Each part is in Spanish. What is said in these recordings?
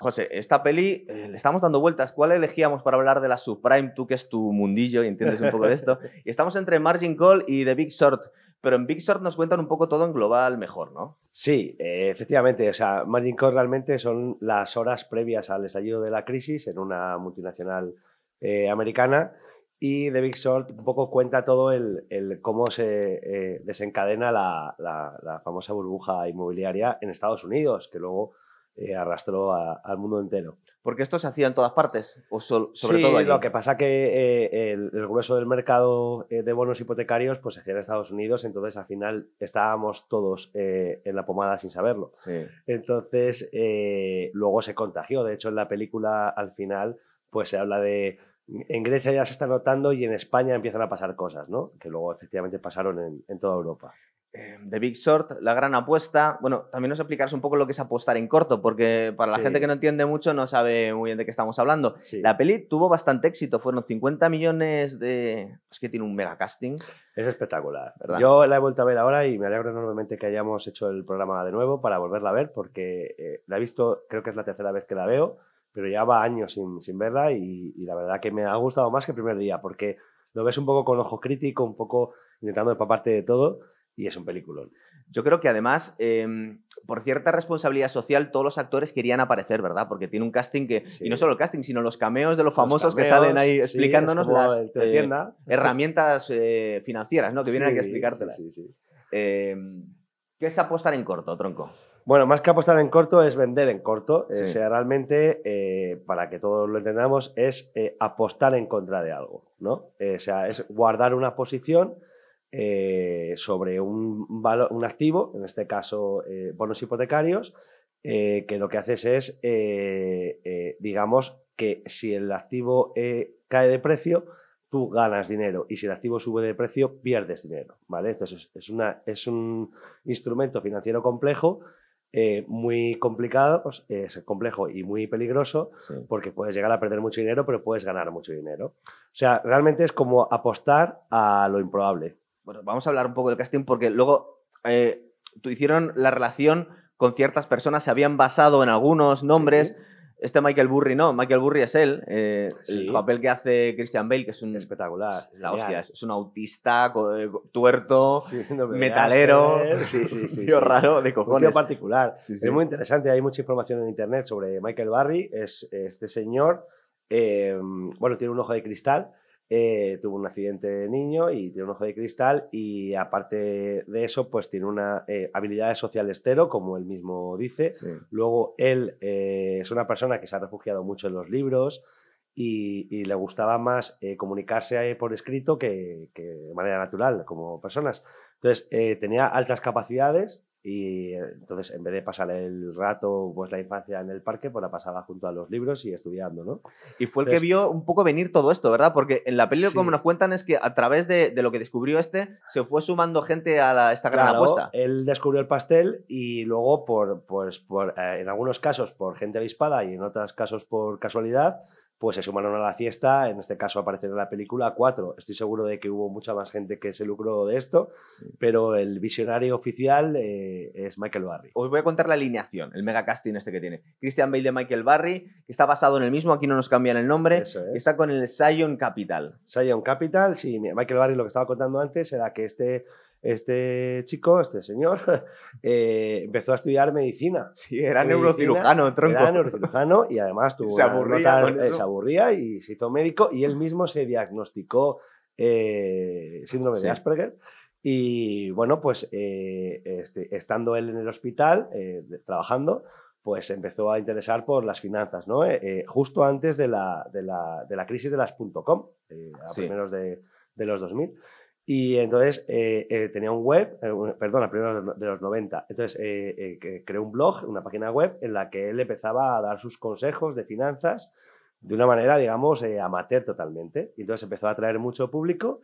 José, esta peli le estamos dando vueltas. ¿Cuál elegíamos para hablar de la subprime? Tú que es tu mundillo y entiendes un poco de esto. Y estamos entre Margin Call y The Big Short. Pero en Big Short nos cuentan un poco todo en global mejor, ¿no? Sí, efectivamente. O sea, Margin Call realmente son las horas previas al estallido de la crisis en una multinacional americana. Y The Big Short un poco cuenta todo el cómo se desencadena la famosa burbuja inmobiliaria en Estados Unidos, que luego arrastró al mundo entero. Porque esto se hacía en todas partes, o sobre Sí, todo allí. lo que pasa que el grueso del mercado de bonos hipotecarios pues se hacía en Estados Unidos, entonces al final estábamos todos en la pomada sin saberlo. Sí. Entonces luego se contagió. De hecho, en la película al final pues se habla de en Grecia ya se está notando y en España empiezan a pasar cosas, ¿no? Que luego efectivamente pasaron en toda Europa. The Big Short, la gran apuesta. Bueno, también nos explicarás un poco lo que es apostar en corto, porque para la Sí. gente que no entiende mucho no sabe muy bien de qué estamos hablando. Sí. La peli tuvo bastante éxito, fueron 50 millones de... Es que tiene un mega casting. Es espectacular, ¿Verdad? Yo la he vuelto a ver ahora y me alegro enormemente que hayamos hecho el programa de nuevo para volverla a ver, porque la he visto, creo que es la tercera vez que la veo, pero ya va años sin verla y la verdad que me ha gustado más que el primer día, porque lo ves un poco con ojo crítico, un poco intentando empaparte de todo y es un peliculón. Yo creo que además, por cierta responsabilidad social, todos los actores querían aparecer, ¿verdad? Porque tiene un casting que... Sí. Y no solo el casting, sino los cameos de los Los famosos cameos, que salen ahí sí, explicándonos es como las el teletienda. herramientas financieras, ¿no? Que vienen aquí a Sí, explicártelas. sí. ¿Qué es apostar en corto, tronco? Bueno, más que apostar en corto es vender en corto. Sí. O sea, realmente, para que todos lo entendamos, es apostar en contra de algo, ¿no? O sea, es guardar una posición sobre un valor, un activo, en este caso bonos hipotecarios, que lo que haces es, digamos, que si el activo cae de precio, tú ganas dinero y si el activo sube de precio, pierdes dinero, ¿vale? Entonces es un instrumento financiero complejo, muy complicado, pues, es complejo y muy peligroso, Sí. porque puedes llegar a perder mucho dinero, pero puedes ganar mucho dinero. O sea, realmente es como apostar a lo improbable. Bueno, vamos a hablar un poco del casting porque luego tú hicieron la relación con ciertas personas, se habían basado en algunos nombres. Sí. Este Michael Burry no, Michael Burry es él, Sí. el papel que hace Christian Bale, que es un... Espectacular. La genial. hostia, es un autista, tuerto, Sí, no me metalero, veas, sí, tío sí. raro de Un tío cojones. particular. Sí, sí. Es muy interesante, hay mucha información en internet sobre Michael Burry. Es este señor, bueno, tiene un ojo de cristal, tuvo un accidente de niño y tiene un ojo de cristal y aparte de eso, pues tiene una habilidades sociales cero, como él mismo dice. Sí. Luego él es una persona que se ha refugiado mucho en los libros y le gustaba más comunicarse por escrito que de manera natural, como personas. Entonces, tenía altas capacidades y entonces en vez de pasar el rato, pues la infancia en el parque, pues la pasaba junto a los libros y estudiando, ¿no? Y fue el Entonces, que vio un poco venir todo esto, ¿verdad? Porque en la peli sí. como nos cuentan es que a través de lo que descubrió se fue sumando gente a esta gran Claro, apuesta. él descubrió el pastel y luego, en algunos casos por gente avispada y en otros casos por casualidad, pues se sumaron a la fiesta. En este caso aparecen en la película 4. Estoy seguro de que hubo mucha más gente que se lucró de esto, Sí. pero el visionario oficial es Michael Burry. Os voy a contar la alineación, el mega casting este que tiene. Christian Bale de Michael Burry, que está basado en el mismo, aquí no nos cambian el nombre, Eso es. y está con el Zion Capital. Zion Capital, sí, Michael Burry, lo que estaba contando antes era que este chico, este señor, empezó a estudiar medicina. Sí, era Medicina, neurocirujano, tronco. Era neurocirujano y además tuvo Se aburría con eso. se aburría y se hizo médico y él mismo se diagnosticó síndrome Sí. de Asperger. Y bueno, pues estando él en el hospital trabajando, pues empezó a interesar por las finanzas, ¿no? Justo antes de la crisis de las .com, a Sí. primeros de los 2000. Y entonces tenía un web, a primeros de los 90. Entonces creó un blog, una página web en la que él empezaba a dar sus consejos de finanzas de una manera, digamos, amateur totalmente. Y entonces empezó a atraer mucho público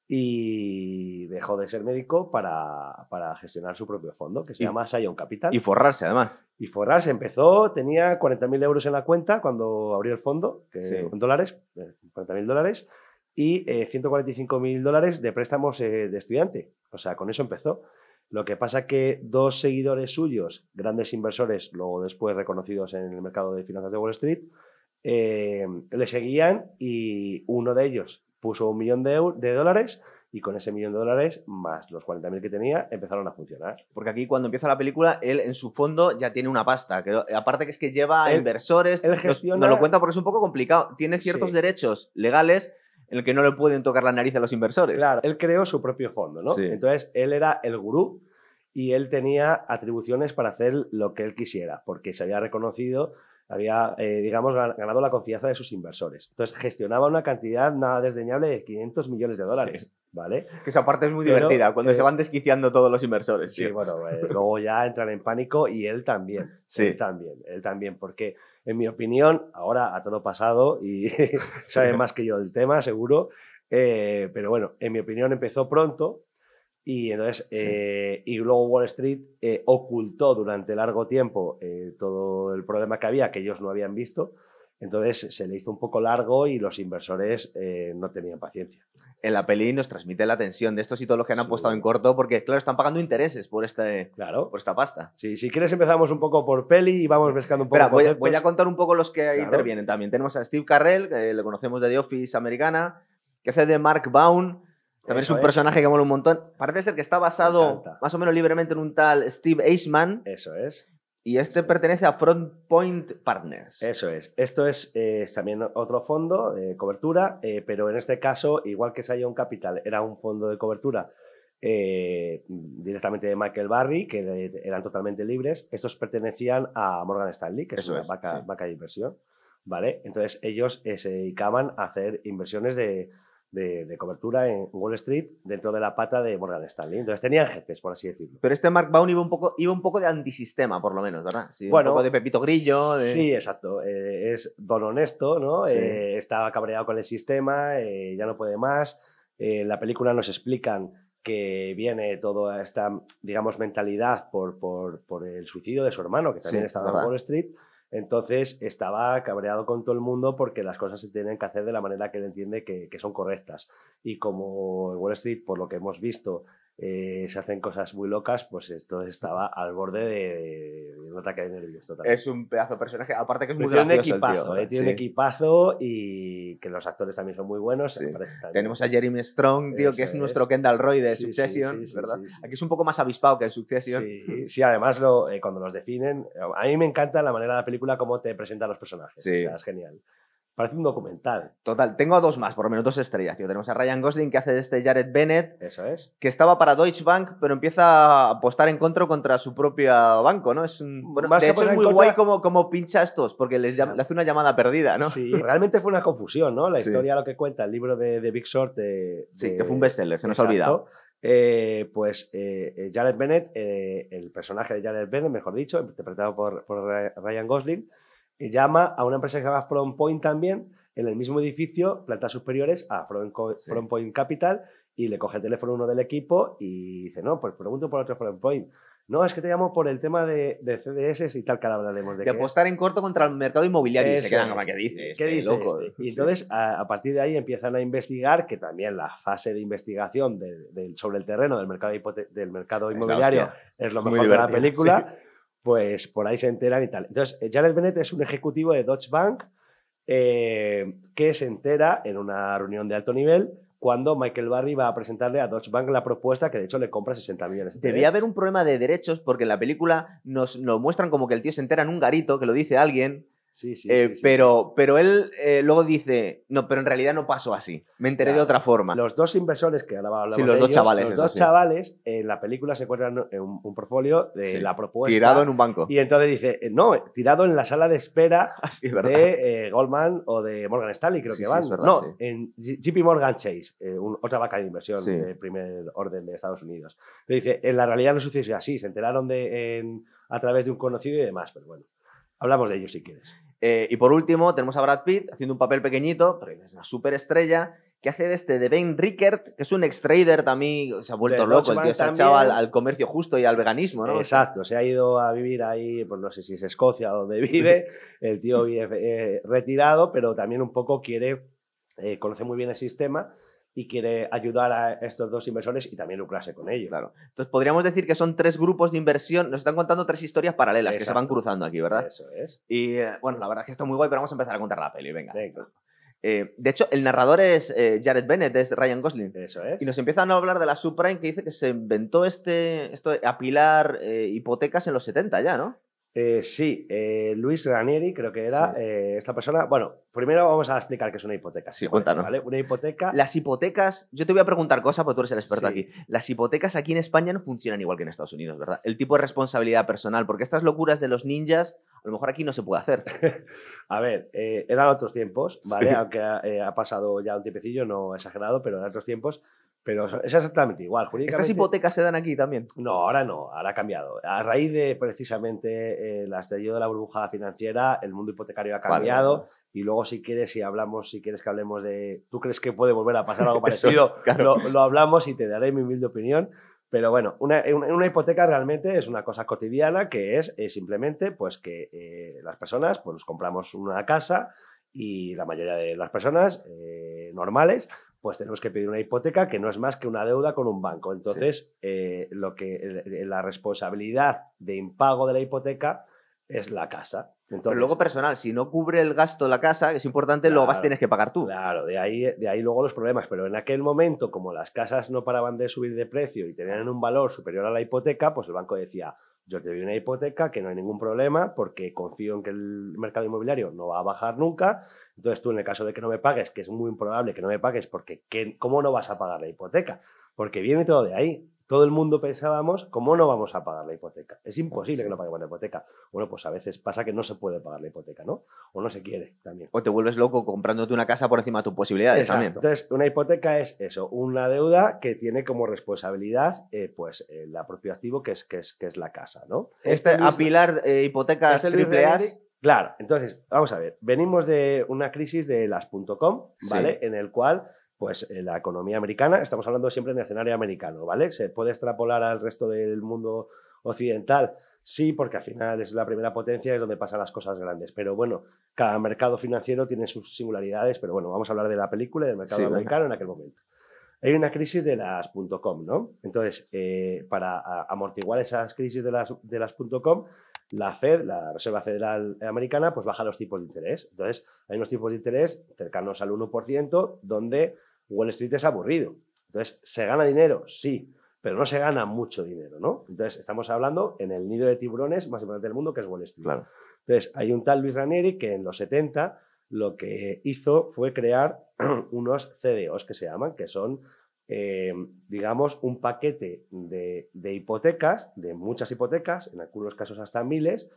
y dejó de ser médico para gestionar su propio fondo, que se llama Zion Capital. Y forrarse, además. Y forrarse empezó, tenía 40.000 euros en la cuenta cuando abrió el fondo, que Sí. en dólares, 40.000 dólares, y $145.000 de préstamos de estudiante. O sea, con eso empezó. Lo que pasa que dos seguidores suyos, grandes inversores, luego después reconocidos en el mercado de finanzas de Wall Street, le seguían y uno de ellos puso $1 millón de dólares y con ese $1 millón de dólares más los 40.000 que tenía empezaron a funcionar. Porque aquí cuando empieza la película, él en su fondo ya tiene una pasta. Que, aparte que es que lleva a inversores. Él gestiona... Nos lo cuenta porque es un poco complicado. Tiene ciertos derechos legales en el que no le pueden tocar la nariz a los inversores. Claro, él creó su propio fondo, ¿no? Sí. Entonces, él era el gurú y él tenía atribuciones para hacer lo que él quisiera, porque se había reconocido, había, digamos, ganado la confianza de sus inversores. Entonces, gestionaba una cantidad nada desdeñable de $500 millones, sí. ¿vale? Que esa parte es muy divertida, cuando se van desquiciando todos los inversores. Sí, bueno, luego ya entran en pánico y él también. Sí. Él también, porque en mi opinión, ahora a todo pasado y sabe más que yo del tema, seguro, pero bueno, en mi opinión empezó pronto y entonces y luego Wall Street ocultó durante largo tiempo todo el problema que había, que ellos no habían visto. Entonces se le hizo un poco largo y los inversores no tenían paciencia. En la peli nos transmite la tensión de estos y todos los que han apostado en corto, porque claro, están pagando intereses por por esta pasta. Sí, si quieres empezamos un poco por peli y vamos pescando un poco. Espera, voy a contar un poco los que intervienen también. Tenemos a Steve Carell, que le conocemos de The Office americana, que hace de Mark Baum. También es un personaje que mola un montón. Parece ser que está basado más o menos libremente en un tal Steve Eisman. Eso es. Y pertenece a Front Point Partners. Eso es. Esto es también otro fondo de cobertura, pero en este caso, igual que Sion Capital era un fondo de cobertura directamente de Michael Burry, que eran totalmente libres, estos pertenecían a Morgan Stanley, que es una banca de inversión. ¿Vale? Entonces ellos se dedicaban a hacer inversiones de cobertura en Wall Street dentro de la pata de Morgan Stanley. Entonces tenían jefes, por así decirlo. Pero Mark Baum iba un poco de antisistema, por lo menos, ¿verdad? Sí, bueno, un poco de Pepito Grillo. Sí, exacto. Es don honesto, ¿no? Sí. Estaba cabreado con el sistema, ya no puede más. En la película nos explican que viene toda esta, digamos, mentalidad por el suicidio de su hermano, que también estaba en Wall Street. Entonces estaba cabreado con todo el mundo porque las cosas se tienen que hacer de la manera que él entiende que son correctas. Y como en Wall Street, por lo que hemos visto, se hacen cosas muy locas, pues esto estaba al borde de un ataque de nervios total. Es un pedazo de personaje, aparte que es muy gracioso el tío. Tiene un equipazo y que los actores también son muy buenos. Sí. Tenemos a Jeremy Strong, tío, que es nuestro Kendall Roy de Succession, ¿verdad? Sí. Aquí es un poco más avispado que en Succession. Sí, además cuando los definen, a mí me encanta la manera de la película cómo te presentan los personajes. Sí. O sea, es genial. Parece un documental. Total, tengo a dos más, por lo menos 2 estrellas, tío. Tenemos a Ryan Gosling, que hace de Jared Bennett. Eso es. Que estaba para Deutsche Bank, pero empieza a apostar en contra su propio banco, ¿no? De hecho, es muy guay como pincha a estos, porque le hace una llamada perdida, ¿no? Sí, realmente fue una confusión, ¿no? La historia, lo que cuenta el libro de Big Short. Sí, que fue un bestseller, se nos ha olvidado. Jared Bennett, el personaje de Jared Bennett, mejor dicho, interpretado por Ryan Gosling, llama a una empresa que se llama Front Point también, en el mismo edificio, plantas superiores a Front Point Capital, y le coge el teléfono uno del equipo y dice, no, pues pregunto por otro Front Point. No, es que te llamo por el tema de CDS y tal, que ahora hablaremos de apostar en corto contra el mercado inmobiliario. Y se quedan como, ¿qué dices? ¿Qué dice loco? Y entonces, a partir de ahí empiezan a investigar, que también la fase de investigación sobre el terreno del mercado inmobiliario es lo mejor de la película. Sí. Pues por ahí se enteran y tal. Entonces, Jared Bennett es un ejecutivo de Deutsche Bank que se entera en una reunión de alto nivel cuando Michael Burry va a presentarle a Deutsche Bank la propuesta, que de hecho le compra 60 millones. Debía haber un problema de derechos, porque en la película nos lo muestran como que el tío se entera en un garito, que lo dice alguien. Sí. Pero él luego dice, no, pero en realidad no pasó así. Me enteré de otra forma. Los dos inversores, que ahora hablamos de ellos, los dos chavales, en la película se encuentran en un portfolio de la propuesta. Tirado en un banco. Y entonces dice, no, tirado en la sala de espera de Goldman o de Morgan Stanley, creo que van. En JP Morgan Chase, otra banca de inversión de primer orden de Estados Unidos. Le dice, en la realidad no sucedió así, se enteraron a través de un conocido y demás, pero bueno. Hablamos de ellos si quieres. Y por último, tenemos a Brad Pitt haciendo un papel pequeñito, pero es una superestrella, que hace de Ben Rickert, que es un ex-trader también, se ha vuelto loco, el tío se ha echado al comercio justo y al veganismo, ¿no? Exacto, se ha ido a vivir ahí, pues no sé si es Escocia donde vive, el tío vive retirado, pero también un poco conoce muy bien el sistema y quiere ayudar a estos dos inversores y también lucrarse con ellos. Claro. Entonces, podríamos decir que son 3 grupos de inversión. Nos están contando 3 historias paralelas. Exacto. Que se van cruzando aquí, ¿verdad? Eso es. Y bueno, la verdad es que está muy guay, pero vamos a empezar a contar la peli. Venga. De hecho, el narrador es Jared Bennett, es Ryan Gosling. Eso es. Y nos empiezan a hablar de la subprime, que dice que se inventó esto de apilar hipotecas en los 70 ya, ¿no? Sí, Luis Ranieri creo que era esta persona. Bueno, primero vamos a explicar qué es una hipoteca. Sí, cuéntanos. ¿Vale? Una hipoteca... Las hipotecas, yo te voy a preguntar cosas porque tú eres el experto aquí. Las hipotecas aquí en España no funcionan igual que en Estados Unidos, ¿verdad? El tipo de responsabilidad personal, porque estas locuras de los ninjas, a lo mejor aquí no se puede hacer. A ver, eran otros tiempos, ¿vale? Aunque ha pasado ya un tiempecillo, no exagerado, pero eran otros tiempos. Pero es exactamente igual. ¿Estas hipotecas se dan aquí también? No, ahora ha cambiado. A raíz de precisamente el estallido de la burbuja financiera, el mundo hipotecario ha cambiado. Vale. Y luego, si quieres que hablemos de... ¿Tú crees que puede volver a pasar algo parecido? Claro. Lo hablamos y te daré mi humilde opinión. Pero bueno, una hipoteca realmente es una cosa cotidiana que es simplemente pues que las personas pues, nos compramos una casa y la mayoría de las personas normales pues tenemos que pedir una hipoteca que no es más que una deuda con un banco. Entonces, la responsabilidad de impago de la hipoteca es la casa. Entonces, pero luego personal, si no cubre el gasto de la casa, que es importante, claro, lo tienes que pagar tú. Claro, de ahí luego los problemas. Pero en aquel momento, como las casas no paraban de subir de precio y tenían un valor superior a la hipoteca, pues el banco decía, yo te doy una hipoteca que no hay ningún problema porque confío en que el mercado inmobiliario no va a bajar nunca. Entonces tú, en el caso de que no me pagues, que es muy improbable que no me pagues porque ¿cómo no vas a pagar la hipoteca? Porque viene todo de ahí. Todo el mundo pensábamos, ¿cómo no vamos a pagar la hipoteca? Es imposible que no paguemos la hipoteca. Bueno, pues a veces pasa que no se puede pagar la hipoteca, ¿no? O no se quiere también. O te vuelves loco comprándote una casa por encima de tus posibilidades. Exacto. También. Entonces, una hipoteca es eso, una deuda que tiene como responsabilidad la propio activo que es la casa, ¿no? Apilar hipotecas triple A. Claro, entonces, vamos a ver. Venimos de una crisis de las .com, ¿vale? En el cual... Pues la economía americana, estamos hablando siempre en el escenario americano, ¿vale? ¿Se puede extrapolar al resto del mundo occidental? Sí, porque al final es la primera potencia, es donde pasan las cosas grandes. Pero bueno, cada mercado financiero tiene sus singularidades, pero bueno, vamos a hablar de la película y del mercado americano en aquel momento. Hay una crisis de las .com, ¿no? Entonces, para amortiguar esas crisis de las .com, la Fed, la Reserva Federal Americana, pues baja los tipos de interés. Entonces, hay unos tipos de interés cercanos al 1%, donde Wall Street es aburrido. Entonces, ¿se gana dinero? Sí, pero no se gana mucho dinero, ¿no? Entonces, estamos hablando en el nido de tiburones más importante del mundo, que es Wall Street. Claro. Entonces, hay un tal Luis Ranieri que en los 70 lo que hizo fue crear unos CDOs que se llaman, que son... digamos, un paquete de hipotecas, de muchas hipotecas, en algunos casos hasta miles,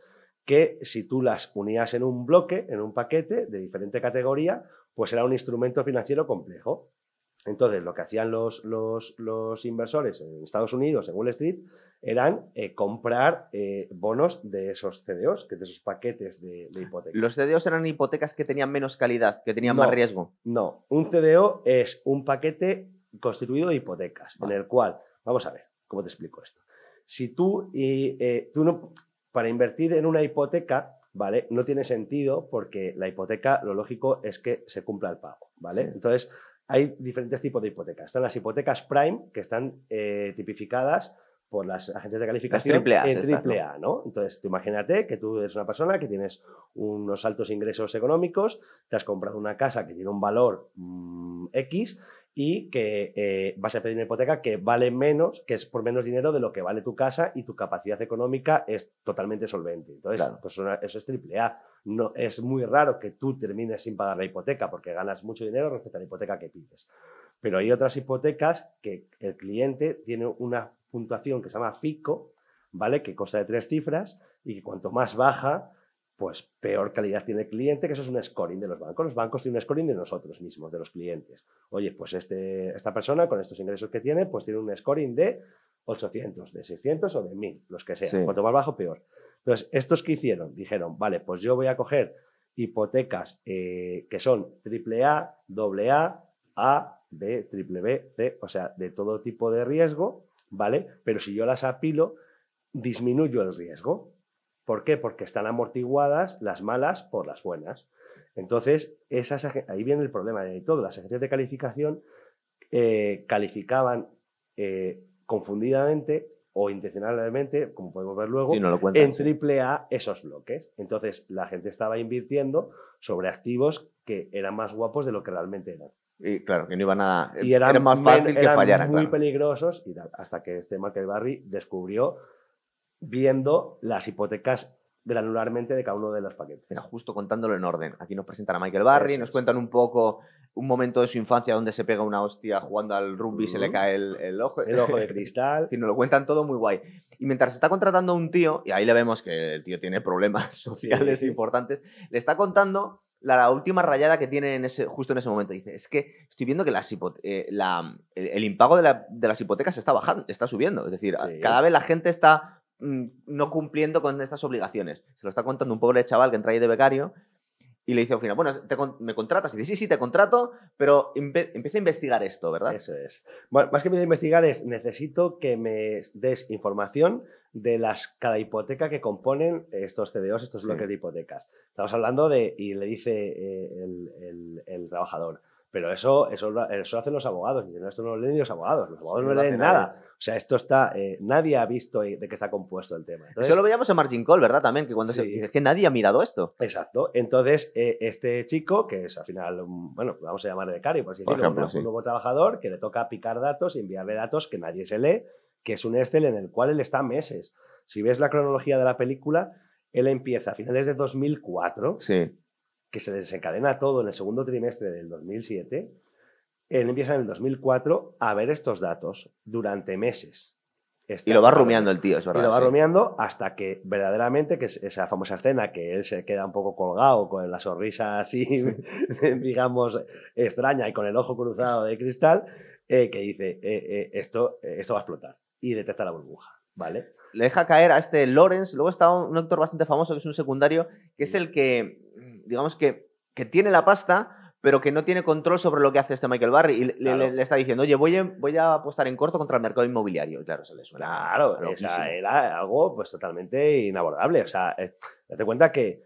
que si tú las unías en un bloque, en un paquete de diferente categoría, pues era un instrumento financiero complejo. Entonces, lo que hacían los inversores en Estados Unidos, en Wall Street, eran comprar bonos de esos CDOs, de esos paquetes de hipotecas. ¿Los CDOs eran hipotecas que tenían menos calidad, que tenían más riesgo? No, un CDO es un paquete constituido de hipotecas, en el cual, vamos a ver, ¿cómo te explico esto? Si tú no, para invertir en una hipoteca, ¿vale? No tiene sentido porque la hipoteca, lo lógico es que se cumpla el pago, ¿vale? Sí. Entonces, hay diferentes tipos de hipotecas. Están las hipotecas prime, que están tipificadas por las agencias de calificación triple A, ¿no? Entonces, tú imagínate que tú eres una persona que tienes unos altos ingresos económicos, te has comprado una casa que tiene un valor X y que vas a pedir una hipoteca que vale menos, que es por menos dinero de lo que vale tu casa y tu capacidad económica es totalmente solvente. Entonces, claro, pues eso es triple A. No, es muy raro que tú termines sin pagar la hipoteca porque ganas mucho dinero respecto a la hipoteca que pides. Pero hay otras hipotecas que el cliente tiene una puntuación que se llama FICO, ¿vale? Que consta de 3 cifras y que cuanto más baja, pues peor calidad tiene el cliente, que eso es un scoring de los bancos. Los bancos tienen un scoring de nosotros mismos, de los clientes. Oye, pues esta persona con estos ingresos que tiene, pues tiene un scoring de 800, de 600 o de 1000, los que sean. Sí. Cuanto más bajo, peor. Entonces, ¿estos qué hicieron? Dijeron, vale, pues yo voy a coger hipotecas que son AAA, AA, A, B, triple B, C, o sea, de todo tipo de riesgo, ¿vale? Pero si yo las apilo, disminuyo el riesgo. ¿Por qué? Porque están amortiguadas las malas por las buenas. Entonces, ahí viene el problema de todo. Las agencias de calificación calificaban confundidamente o intencionalmente, como podemos ver luego, Sí, no lo cuentan, en triple A esos bloques. Entonces la gente estaba invirtiendo sobre activos que eran más guapos de lo que realmente eran. Y claro, que no iban a... Y era más fácil que fallaran, muy claro. peligrosos, y hasta que Michael Burry descubrió viendo las hipotecas granularmente de cada uno de los paquetes. Mira, justo contándolo en orden. Aquí nos presentan a Michael Burry, nos cuentan un poco un momento de su infancia donde se pega una hostia jugando al rugby y se le cae el ojo. El ojo de cristal. Y nos lo cuentan todo muy guay. Y mientras está contratando a un tío, y ahí le vemos que el tío tiene problemas sociales importantes, le está contando la última rayada que tiene justo en ese momento. Dice, es que estoy viendo que el impago de las hipotecas está bajando, está subiendo. Es decir, cada vez la gente está no cumpliendo con estas obligaciones. Se lo está contando un pobre chaval que entra ahí de becario y le dice al final, bueno, ¿me contratas? Y dice, sí, te contrato, pero empieza a investigar esto, ¿verdad? Eso es. Bueno, más que empieza a investigar es, necesito que me des información de cada hipoteca que componen estos CDOs, estos bloques de hipotecas. Estamos hablando y le dice el trabajador, pero eso hacen los abogados. Y esto no lo leen ni los abogados no leen nada. O sea, esto está, nadie ha visto de qué está compuesto el tema. Entonces, eso lo veíamos en Margin Call, ¿verdad? También, que cuando es que nadie ha mirado esto. Exacto. Entonces, este chico, que es al final, bueno, vamos a llamarle becario, por así decirlo, un nuevo trabajador que le toca picar datos y enviarle datos que nadie se lee, que es un Excel en el cual él está meses. Si ves la cronología de la película, él empieza a finales de 2004, que se desencadena todo en el segundo trimestre del 2007. Él empieza en el 2004 a ver estos datos durante meses. Y lo va rumiando el tío, es verdad. Y lo va rumiando hasta que verdaderamente, que es esa famosa escena que él se queda un poco colgado con la sonrisa así, digamos, extraña y con el ojo cruzado de cristal, que dice, esto va a explotar. Y detecta la burbuja, ¿vale? Le deja caer a este Lawrence. Luego está un actor bastante famoso, que es un secundario, que es el que, digamos que tiene la pasta, pero que no tiene control sobre lo que hace este Michael Burry. Y le está diciendo, oye, voy a apostar en corto contra el mercado inmobiliario. Y claro, se le suena. Claro, o sea, era algo pues totalmente inabordable. O sea, date cuenta que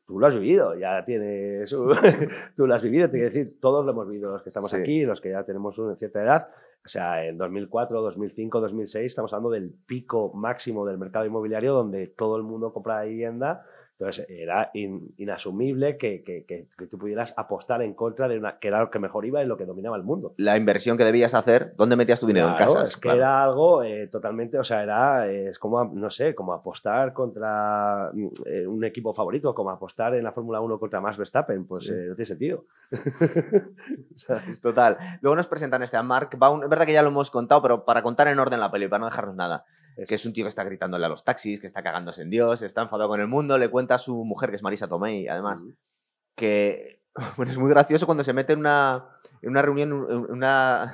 tú lo has vivido, ya tienes... tú lo has vivido, te quiero decir, todos lo hemos vivido, los que estamos aquí, los que ya tenemos una cierta edad. O sea, en 2004, 2005, 2006 estamos hablando del pico máximo del mercado inmobiliario donde todo el mundo compraba vivienda. Entonces era inasumible que tú pudieras apostar en contra de que era lo que mejor iba y lo que dominaba el mundo. La inversión que debías hacer, ¿dónde metías tu dinero? En casas. Es que era algo totalmente, o sea, es como, no sé, como apostar contra un equipo favorito, como apostar en la Fórmula 1 contra Max Verstappen, pues no tiene sentido. Total. Luego nos presentan a Mark Baum. Es verdad que ya lo hemos contado, pero para contar en orden la peli, para no dejarnos nada. Que es un tío que está gritándole a los taxis, que está cagándose en Dios, está enfadado con el mundo, le cuenta a su mujer, que es Marisa Tomei, además, que bueno, es muy gracioso cuando se mete en una reunión,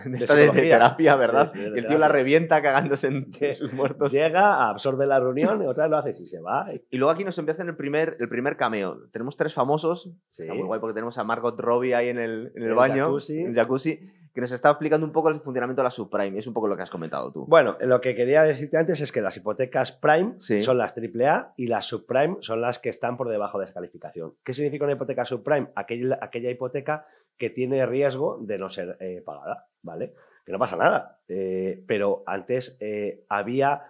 de terapia, ¿verdad? Y el tío la revienta cagándose en sus muertos. Llega, absorbe la reunión, y otra vez lo hace y se va. Y luego aquí nos empiezan el primer cameo. Tenemos 3 famosos, está muy guay porque tenemos a Margot Robbie ahí en el baño, en el jacuzzi, que nos está explicando un poco el funcionamiento de la subprime. Es un poco lo que has comentado tú. Bueno, lo que quería decirte antes es que las hipotecas prime son las AAA y las subprime son las que están por debajo de esa calificación. ¿Qué significa una hipoteca subprime? Aquella hipoteca que tiene riesgo de no ser pagada, ¿vale? Que no pasa nada. Pero antes había...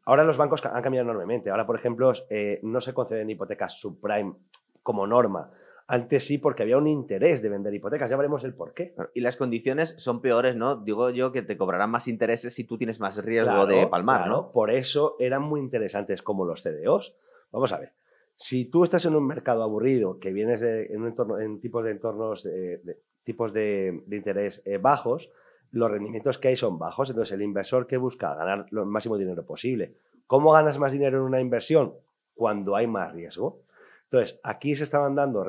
ahora los bancos han cambiado enormemente. Ahora, por ejemplo, no se conceden hipotecas subprime como norma. Antes sí, porque había un interés de vender hipotecas. Ya veremos el por qué. Y las condiciones son peores, ¿no? Digo yo que te cobrarán más intereses si tú tienes más riesgo de palmar, ¿no? Por eso eran muy interesantes como los CDOs. Vamos a ver. Si tú estás en un mercado aburrido, que vienes en tipos de entornos, tipos de interés bajos, los rendimientos que hay son bajos. Entonces, el inversor que busca ganar lo máximo dinero posible. ¿Cómo ganas más dinero en una inversión? Cuando hay más riesgo. Entonces, aquí se estaban dando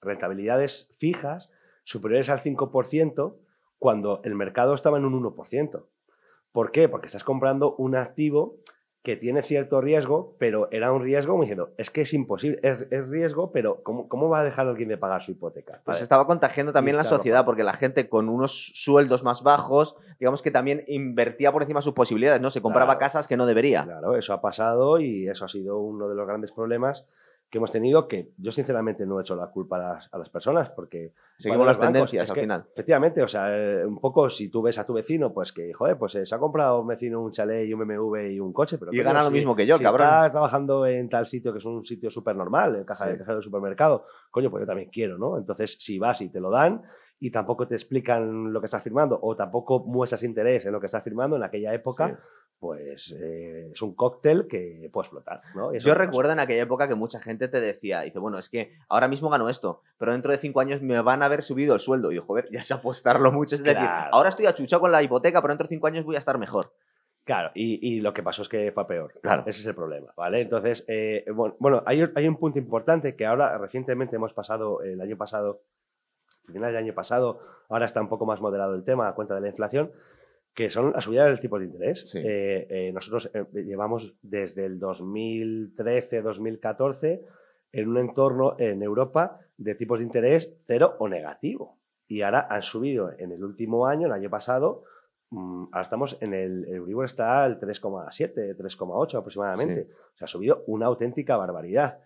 rentabilidades fijas superiores al 5% cuando el mercado estaba en un 1%. ¿Por qué? Porque estás comprando un activo que tiene cierto riesgo, pero era un riesgo como diciendo, es que es imposible, es riesgo, pero ¿cómo va a dejar a alguien de pagar su hipoteca? Pues estaba contagiando también la sociedad, porque la gente con unos sueldos más bajos, digamos que también invertía por encima de sus posibilidades, ¿no? Se compraba casas que no debería. Claro, eso ha pasado y eso ha sido uno de los grandes problemas que hemos tenido, que yo sinceramente no he hecho la culpa a las personas, porque seguimos las bancos, tendencias al final. Efectivamente, o sea, un poco si tú ves a tu vecino, pues que, joder, pues se ha comprado un vecino un chalet y un BMW y un coche, pero y gana lo mismo que yo, si cabrón. está trabajando en tal sitio que es un sitio súper normal, el cajero del supermercado, coño, pues yo también quiero, ¿no? Entonces, si vas y te lo dan y tampoco te explican lo que estás firmando o tampoco muestras interés en lo que estás firmando en aquella época, pues es un cóctel que puede explotar, ¿no? Yo recuerdo en aquella época que mucha gente te decía, dice, bueno, es que ahora mismo gano esto, pero dentro de 5 años me van a haber subido el sueldo. Y yo, joder, ya sé apostarlo mucho. Es decir, ahora estoy achuchado con la hipoteca, pero dentro de 5 años voy a estar mejor. Claro, y lo que pasó es que fue peor. Claro. Ese es el problema, ¿vale? Entonces, bueno, hay un punto importante que ahora recientemente hemos pasado, el año pasado, al final del año pasado, ahora está un poco más moderado el tema a cuenta de la inflación, que son las subidas del tipo de interés. Sí. Nosotros llevamos desde el 2013-2014 en un entorno en Europa de tipos de interés cero o negativo. Y ahora han subido en el último año, el año pasado, ahora estamos en el Euribor está al 3,7, 3,8 aproximadamente. Sí. O sea, ha subido una auténtica barbaridad.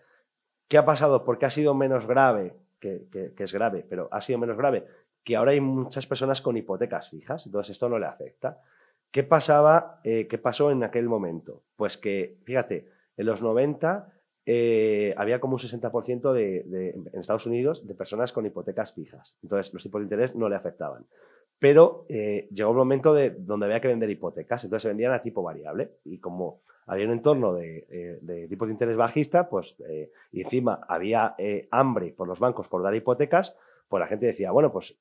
¿Qué ha pasado? Porque ha sido menos grave, que es grave, pero ha sido menos grave, que ahora hay muchas personas con hipotecas fijas, entonces esto no le afecta. ¿Qué pasaba? ¿Qué pasó en aquel momento? Pues que, fíjate, en los 90 había como un 60% en Estados Unidos de personas con hipotecas fijas. Entonces los tipos de interés no le afectaban. Pero llegó un momento donde había que vender hipotecas, entonces se vendían a tipo variable. Y como había un entorno de tipos de interés bajista, pues, y encima había hambre por los bancos por dar hipotecas, pues la gente decía, bueno, pues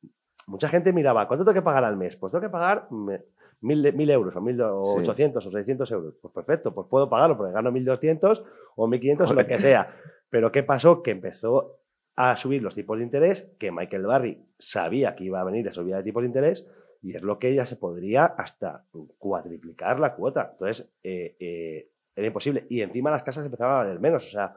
mucha gente miraba, ¿cuánto tengo que pagar al mes? Pues tengo que pagar 1.000 euros o 1.800 o 600 euros. Pues perfecto, pues puedo pagarlo porque gano 1.200 o 1.500 o lo que sea. Pero ¿qué pasó? Que empezó a subir los tipos de interés, que Michael Burry sabía que iba a venir de subida de tipos de interés, y es lo que ya se podría hasta cuatriplicar la cuota. Entonces, era imposible. Y encima las casas empezaban a valer menos. O sea,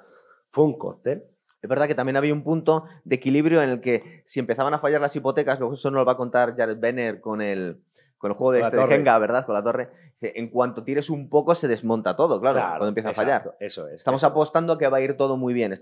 fue un cóctel. Es verdad que también había un punto de equilibrio en el que si empezaban a fallar las hipotecas, luego eso nos lo va a contar Jared Benner con el juego de Jenga, ¿verdad? Con la torre. En cuanto tires un poco se desmonta todo, claro cuando empieza a fallar. Eso es. Estamos apostando a que va a ir todo muy bien,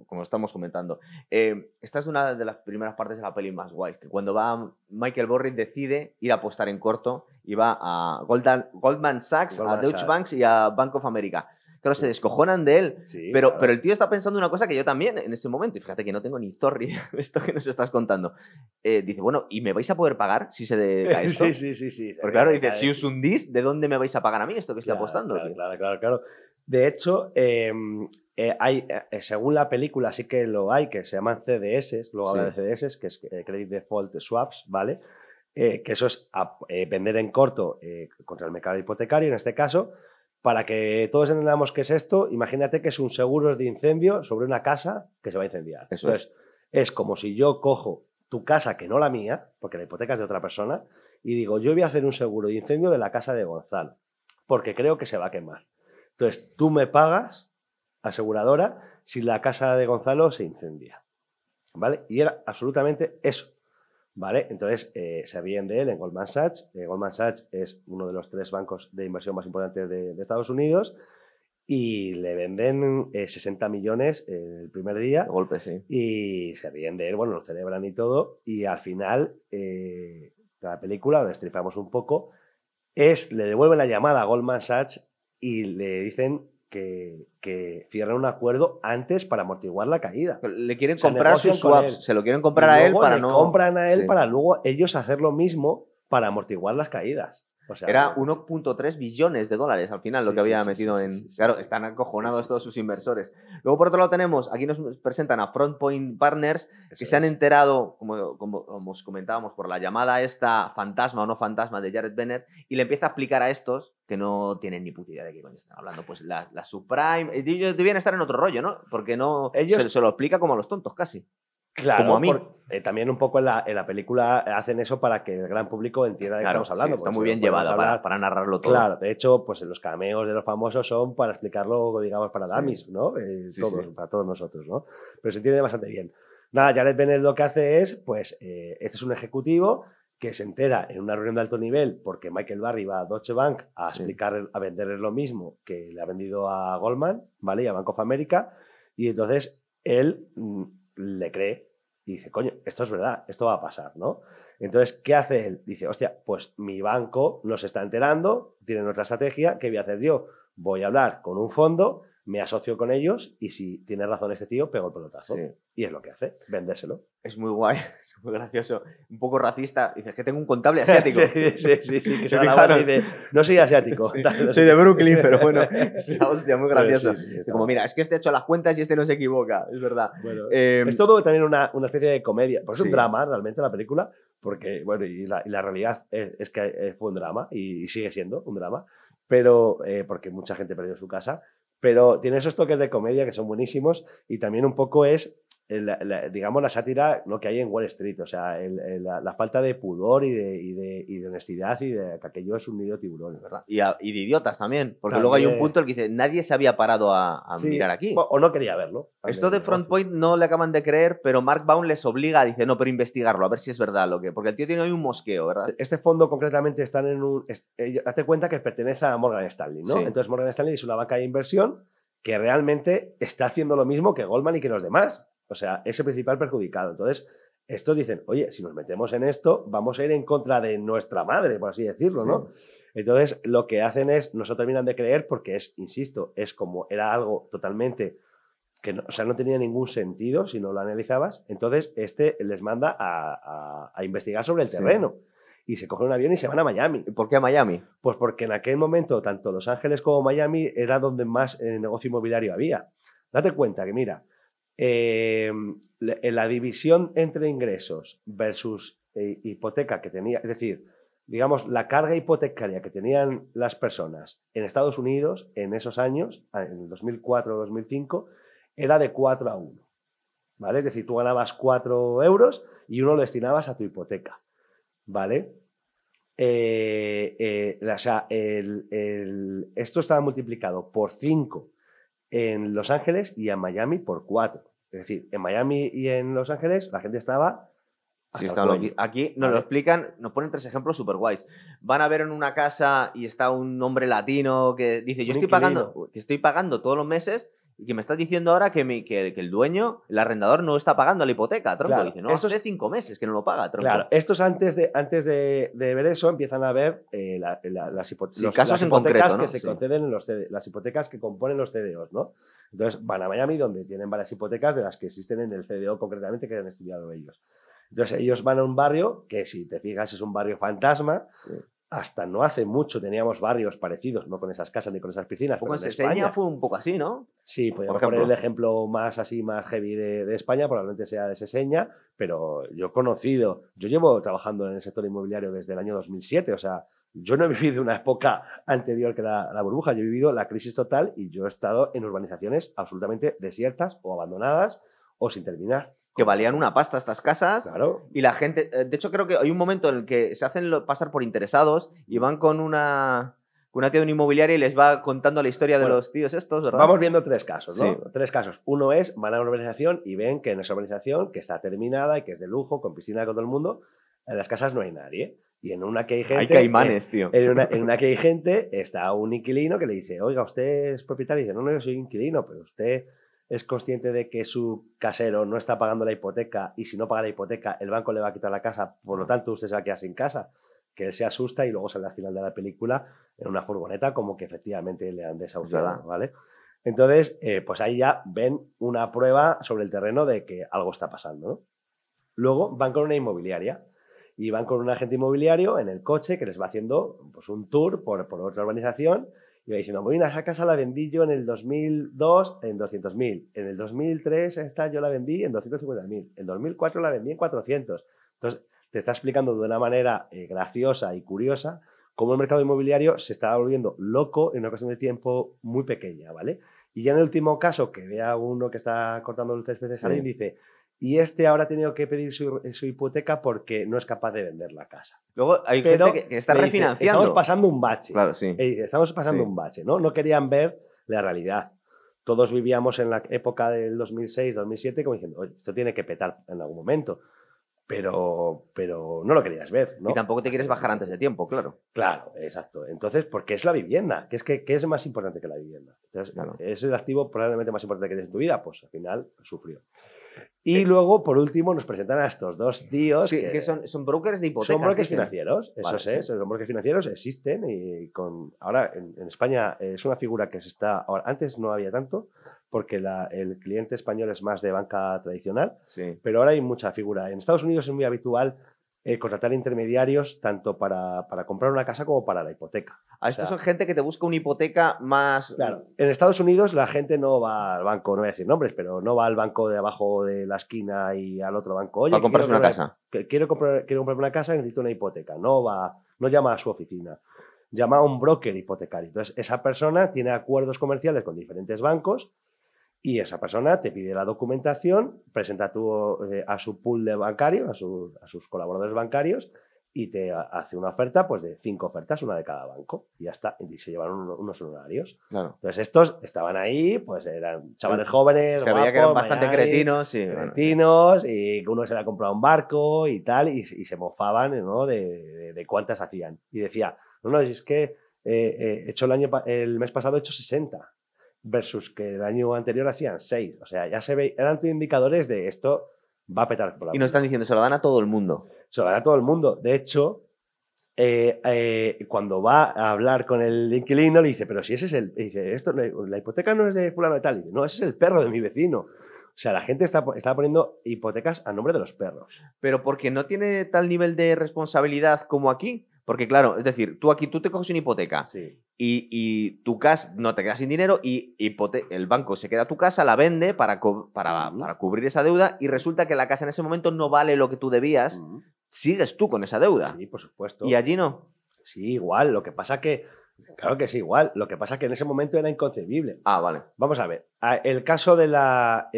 como estamos comentando. Esta es una de las primeras partes de la peli más guays, que cuando va Michael Burry decide ir a apostar en corto y va a Goldman Sachs, a Deutsche Bank y a Bank of America. Claro, se descojonan de él, pero el tío está pensando una cosa que yo también en ese momento, y fíjate que no tengo ni zorri de esto que nos estás contando. Dice, bueno, ¿y me vais a poder pagar si se cae esto? Sí. Porque claro, dice, si os hundís, ¿de dónde me vais a pagar a mí esto que estoy apostando? Claro. De hecho, según la película sí que lo hay, que se llaman CDS, luego habla de CDS, que es Credit Default Swaps, ¿vale? Que eso es vender en corto contra el mercado hipotecario, en este caso. Para que todos entendamos qué es esto, imagínate que es un seguro de incendio sobre una casa que se va a incendiar. Entonces, es como si yo cojo tu casa, que no la mía, porque la hipoteca es de otra persona, y digo, yo voy a hacer un seguro de incendio de la casa de Gonzalo, porque creo que se va a quemar. Entonces, tú me pagas, aseguradora, si la casa de Gonzalo se incendia. ¿Vale? Y era absolutamente eso. ¿Vale? Entonces, se ríen de él en Goldman Sachs. Goldman Sachs es uno de los 3 bancos de inversión más importantes de Estados Unidos y le venden 60 millones el primer día. De golpe, sí. Y se ríen de él, bueno, lo celebran y todo. Y al final, la película, lo destripamos un poco, le devuelven la llamada a Goldman Sachs y le dicen que cierran un acuerdo antes para amortiguar la caída. Le quieren comprar sus swaps, se lo quieren comprar a él para no... compran a él para luego ellos hacer lo mismo para amortiguar las caídas. O sea, era 1.3 billones de dólares al final lo que había metido en... Claro, están acojonados todos sus inversores. Luego, por otro lado, aquí nos presentan a Front Point Partners, que se han enterado, como os comentábamos, por la llamada esta fantasma o no fantasma de Jared Benner, y le empieza a explicar a estos que no tienen ni puta idea de qué coño están hablando. Pues la subprime... Ellos debían estar en otro rollo, ¿no? Porque no se lo explica como a los tontos, casi. Claro, como a mí. También un poco en la película hacen eso para que el gran público entienda de qué estamos hablando. Está muy bien llevada para narrarlo todo. Claro, de hecho, pues los cameos de los famosos son para explicarlo, digamos, para dummies, ¿no? Para todos nosotros, ¿no? Pero se entiende bastante bien. Nada, Jared Bennet lo que hace es, pues, este es un ejecutivo que se entera en una reunión de alto nivel porque Michael Burry va a Deutsche Bank a venderles lo mismo que le ha vendido a Goldman, ¿vale? Y a Bank of America. Y entonces él le cree y dice, coño, esto es verdad, esto va a pasar, ¿no? Entonces, ¿qué hace él? Dice, hostia, pues mi banco no se está enterando, tienen otra estrategia, ¿qué voy a hacer yo? Voy a hablar con un fondo, me asocio con ellos y si tiene razón este tío, pego el pelotazo. Sí. Y es lo que hace, vendérselo. Es muy guay, es muy gracioso. Un poco racista. Dices que tengo un contable asiático. Sí, que se va y dice, no soy asiático. Sí, soy de Brooklyn, pero bueno, es la hostia, muy gracioso. Sí, como, mira, es que este ha hecho las cuentas y este no se equivoca, es verdad. Bueno, es todo también una especie de comedia. Pues es un drama realmente la película, porque, bueno, y la realidad es que fue un drama y sigue siendo un drama, pero porque mucha gente perdió su casa. Pero tiene esos toques de comedia que son buenísimos y también un poco es, digamos, la sátira lo que hay en Wall Street, o sea, la falta de pudor y de honestidad y de que aquello es un nido de tiburón, ¿verdad? Y de idiotas también, porque luego hay un punto en el que dice, nadie se había parado a mirar aquí. O no quería verlo. Esto de Front Point no le acaban de creer, pero Mark Baum les obliga, dice, no, pero investigarlo, a ver si es verdad lo que... Porque el tío tiene hoy un mosqueo, ¿verdad? Este fondo concretamente está en un... Date cuenta que pertenece a Morgan Stanley, ¿no? Sí. Entonces Morgan Stanley es una banca de inversión que realmente está haciendo lo mismo que Goldman y que los demás. O sea, es el principal perjudicado. Entonces, estos dicen, oye, si nos metemos en esto, vamos a ir en contra de nuestra madre, por así decirlo, ¿no? Entonces, lo que hacen es, no se terminan de creer porque es, insisto, es como era algo totalmente que no, o sea, no tenía ningún sentido si no lo analizabas. Entonces, les manda a investigar sobre el terreno. Y se cogen un avión y se van a Miami. ¿Por qué a Miami? Pues porque en aquel momento, tanto Los Ángeles como Miami era donde más negocio inmobiliario había. Date cuenta que, mira, en la división entre ingresos versus hipoteca que tenía, es decir, digamos, la carga hipotecaria que tenían las personas en Estados Unidos en esos años, en el 2004-2005, era de 4-1. ¿Vale? Es decir, tú ganabas 4 euros y uno lo destinabas a tu hipoteca. ¿Vale? O sea, esto estaba multiplicado por 5 en Los Ángeles y en Miami por 4. Es decir, en Miami y en Los Ángeles la gente estaba... Sí, aquí nos lo explican, nos ponen 3 ejemplos súper guays. Van a ver en una casa y está un hombre latino que dice, yo estoy pagando todos los meses y que me estás diciendo ahora que el dueño, el arrendador, no está pagando la hipoteca, tronco. Claro, dice, no, hace 5 meses que no lo paga, tronco. Claro, estos antes de ver eso empiezan a ver las casos en concreto, ¿no? que se conceden en las hipotecas que componen los CDOs, ¿no? Entonces van a Miami, donde tienen varias hipotecas de las que existen en el CDO concretamente que han estudiado ellos. Entonces ellos van a un barrio que, si te fijas, es un barrio fantasma. Sí. Hasta no hace mucho teníamos barrios parecidos, no con esas casas ni con esas piscinas. Pero en Seseña fue un poco así, ¿no? Sí, podríamos poner el ejemplo más heavy de España, probablemente sea de Seseña, pero yo llevo trabajando en el sector inmobiliario desde el año 2007, o sea, yo no he vivido una época anterior que la burbuja, yo he vivido la crisis total y yo he estado en urbanizaciones absolutamente desiertas o abandonadas o sin terminar. Que valían una pasta estas casas. Claro. Y la gente... De hecho, creo que hay un momento en el que se hacen pasar por interesados y van con una tía de una inmobiliaria y les va contando la historia de los tíos estos, ¿verdad? Vamos viendo 3 casos, ¿no? Sí. 3 casos. Uno es, van a una urbanización y ven que en esa urbanización, que está terminada y que es de lujo, con piscina con todo el mundo, en las casas no hay nadie. Y en una que hay gente... Hay caimanes, tío. En una que hay gente, está un inquilino que le dice, oiga, ¿usted es propietario? Y dice, no, yo soy inquilino, pero usted... es consciente de que su casero no está pagando la hipoteca y si no paga la hipoteca el banco le va a quitar la casa, por lo tanto usted se va a quedar sin casa. Que él se asusta y luego sale al final de la película en una furgoneta como que efectivamente le han desahuciado, ¿vale? Entonces, pues ahí ya ven una prueba sobre el terreno de que algo está pasando, ¿no? Luego van con una inmobiliaria y van con un agente inmobiliario en el coche que les va haciendo pues, un tour por otra urbanización. Y va diciendo, mira, esa casa la vendí yo en el 2002 en 200.000. En el 2003 esta yo la vendí en 250.000. En 2004 la vendí en 400. Entonces, te está explicando de una manera graciosa y curiosa cómo el mercado inmobiliario se está volviendo loco en una cuestión de tiempo muy pequeña, ¿vale? Y ya en el último caso, que vea uno que está cortando el césped de jardín, dice... Y ahora ha tenido que pedir su hipoteca porque no es capaz de vender la casa. Luego hay gente que está refinanciando. Estamos pasando un bache. Claro, sí. Estamos pasando un bache, ¿no? No querían ver la realidad. Todos vivíamos en la época del 2006, 2007 como diciendo, oye, esto tiene que petar en algún momento. pero no lo querías ver, ¿no? Y tampoco te quieres bajar antes de tiempo, claro. Claro, exacto. Entonces, porque es la vivienda, que es más importante que la vivienda. Entonces, Claro. es el activo probablemente más importante que tienes en tu vida, pues al final sufrió. Y luego, por último, nos presentan a estos dos tíos Sí, que son brokers de hipotecas. son brokers dicen. financieros, eso Vale, es, sí. los brokers financieros existen y ahora en España es una figura que se está, ahora, antes no había tanto, porque el cliente español es más de banca tradicional, Sí. pero ahora hay mucha figura. En Estados Unidos es muy habitual contratar intermediarios tanto para comprar una casa como para la hipoteca. A estos O sea, son gente que te busca una hipoteca más... claro, en Estados Unidos la gente no va al banco, no voy a decir nombres, pero no va al banco de abajo de la esquina y al otro banco. Oye, Para comprarse una casa. Quiero comprarme una casa y necesito una hipoteca. No llama a su oficina, llama a un broker hipotecario. Entonces, esa persona tiene acuerdos comerciales con diferentes bancos y esa persona te pide la documentación, presenta a su pool de bancario, a sus colaboradores bancarios, y te hace una oferta pues de 5 ofertas, una de cada banco, y ya está, y se llevan unos honorarios. Claro. Entonces estos estaban ahí, pues eran chavales jóvenes, Se veía que eran guapos, bastante Miami, cretinos. Sí, cretinos, y uno se le ha comprado un barco y tal, y se mofaban, ¿no? de cuántas hacían. Y decía, no, es que he hecho el mes pasado he hecho 60, versus que el año anterior hacían 6. O sea, ya se ve, eran indicadores de esto va a petar por la y nos están diciendo, se lo dan a todo el mundo. Se lo dan a todo el mundo. De hecho, cuando va a hablar con el inquilino, le dice, pero si ese es el... Dice, la hipoteca no es de fulano de tal. Y dice, no, ese es el perro de mi vecino. O sea, la gente está poniendo hipotecas a nombre de los perros. Pero porque no tiene tal nivel de responsabilidad como aquí. Porque claro, es decir, tú te coges una hipoteca Sí. y tu casa no te quedas sin dinero y el banco se queda tu casa, la vende para cubrir esa deuda y resulta que la casa en ese momento no vale lo que tú debías, sigues tú con esa deuda. Sí, por supuesto. Y allí no. Sí, igual. Lo que pasa que... Claro que sí, igual. Lo que pasa que en ese momento era inconcebible. Ah, vale. Vamos a ver. El caso de la...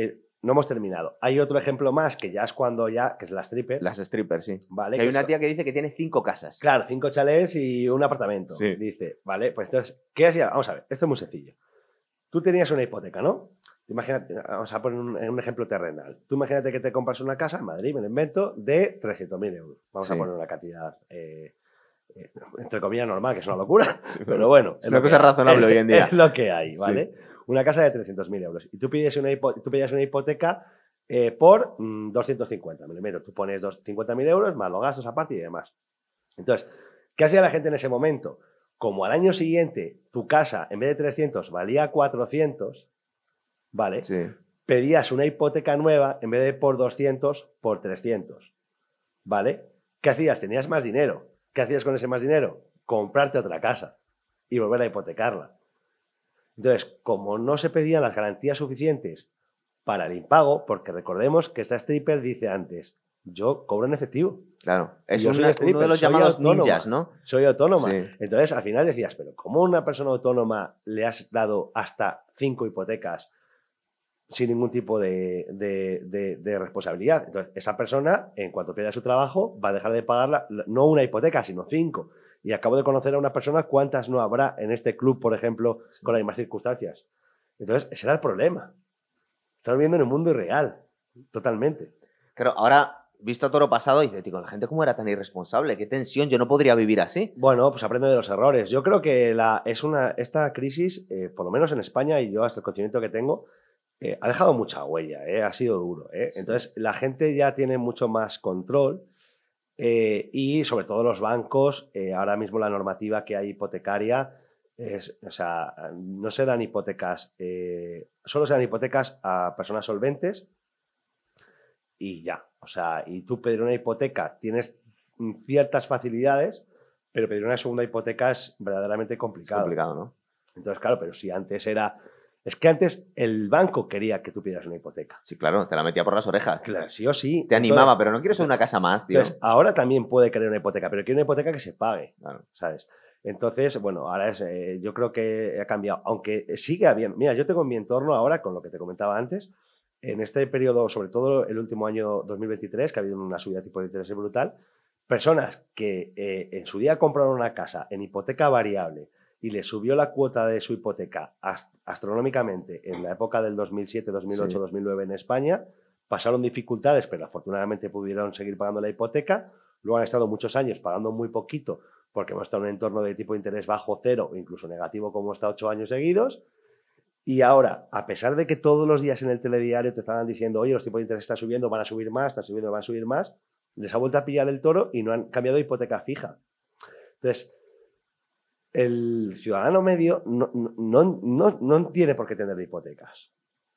no hemos terminado. Hay otro ejemplo más que ya es cuando que es la stripper. Las strippers, sí. Vale, que hay una tía que dice que tiene 5 casas. Claro, 5 chalés y un apartamento. Sí. Dice, vale, pues entonces, ¿qué hacía? Vamos a ver, esto es muy sencillo. Tú tenías una hipoteca, ¿no? Imagínate, vamos a poner un ejemplo terrenal. Tú imagínate que te compras una casa en Madrid, me lo invento, de 300.000 euros. Vamos a poner una cantidad, entre comillas, normal, que es una locura. Sí, pero bueno. Es una cosa razonable hoy en día. Es lo que hay, ¿vale? Sí. Una casa de 300.000 euros. Y tú pides una hipoteca por 250. Me lo invento. Tú pones 50.000 euros más los gastos aparte y demás. Entonces, ¿qué hacía la gente en ese momento? Como al año siguiente tu casa, en vez de 300, valía 400, ¿vale? Sí. Pedías una hipoteca nueva, en vez de por 200, por 300, ¿vale? ¿Qué hacías? Tenías más dinero. ¿Qué hacías con ese más dinero? Comprarte otra casa y volver a hipotecarla. Entonces, como no se pedían las garantías suficientes para el impago, porque recordemos que esta stripper dice antes, yo cobro en efectivo. Claro, es uno de los llamados ninjas, ¿no? Soy autónoma. Sí. Entonces, al final decías, pero ¿cómo a una persona autónoma le has dado hasta 5 hipotecas sin ningún tipo de responsabilidad? Entonces, esa persona, en cuanto pierda su trabajo, va a dejar de pagar no una hipoteca, sino 5. Y acabo de conocer a una persona, ¿cuántas no habrá en este club, por ejemplo, con las mismas circunstancias? Entonces, ese era el problema. Estamos viviendo en un mundo irreal, totalmente. Claro, ahora... Visto a toro pasado, dice, tío, la gente cómo era tan irresponsable, qué tensión, yo no podría vivir así. Bueno, pues aprende de los errores. Yo creo que esta crisis, por lo menos en España, y yo hasta el conocimiento que tengo, ha dejado mucha huella, ha sido duro. Sí. Entonces, la gente ya tiene mucho más control y sobre todo los bancos, ahora mismo la normativa que hay hipotecaria, o sea, no se dan hipotecas, solo se dan hipotecas a personas solventes y ya. O sea, y tú pedir una hipoteca tienes ciertas facilidades, pero pedir una segunda hipoteca es verdaderamente complicado. Es complicado, ¿no? Entonces, claro, pero si antes era... Es que antes el banco quería que tú pidieras una hipoteca. Sí, claro, te la metía por las orejas. Claro, sí o sí. Te animaba, pero no quieres una casa más, tío. Entonces, ahora también puede querer una hipoteca, pero quiere una hipoteca que se pague, claro. ¿Sabes? Entonces, bueno, ahora yo creo que ha cambiado. Aunque sigue habiendo... Mira, yo tengo en mi entorno ahora, con lo que te comentaba antes, en este periodo, sobre todo el último año 2023, que ha habido una subida de tipo de interés brutal, personas que en su día compraron una casa en hipoteca variable y le subió la cuota de su hipoteca astronómicamente en la época del 2007, 2008, sí. 2009 en España, pasaron dificultades, pero afortunadamente pudieron seguir pagando la hipoteca. Luego han estado muchos años pagando muy poquito porque hemos estado en un entorno de tipo de interés bajo cero o incluso negativo como hemos estado 8 años seguidos. Y ahora, a pesar de que todos los días en el telediario te estaban diciendo, oye, los tipos de interés están subiendo, van a subir más, están subiendo, van a subir más, les ha vuelto a pillar el toro y no han cambiado de hipoteca fija. Entonces, el ciudadano medio no tiene por qué tener hipotecas,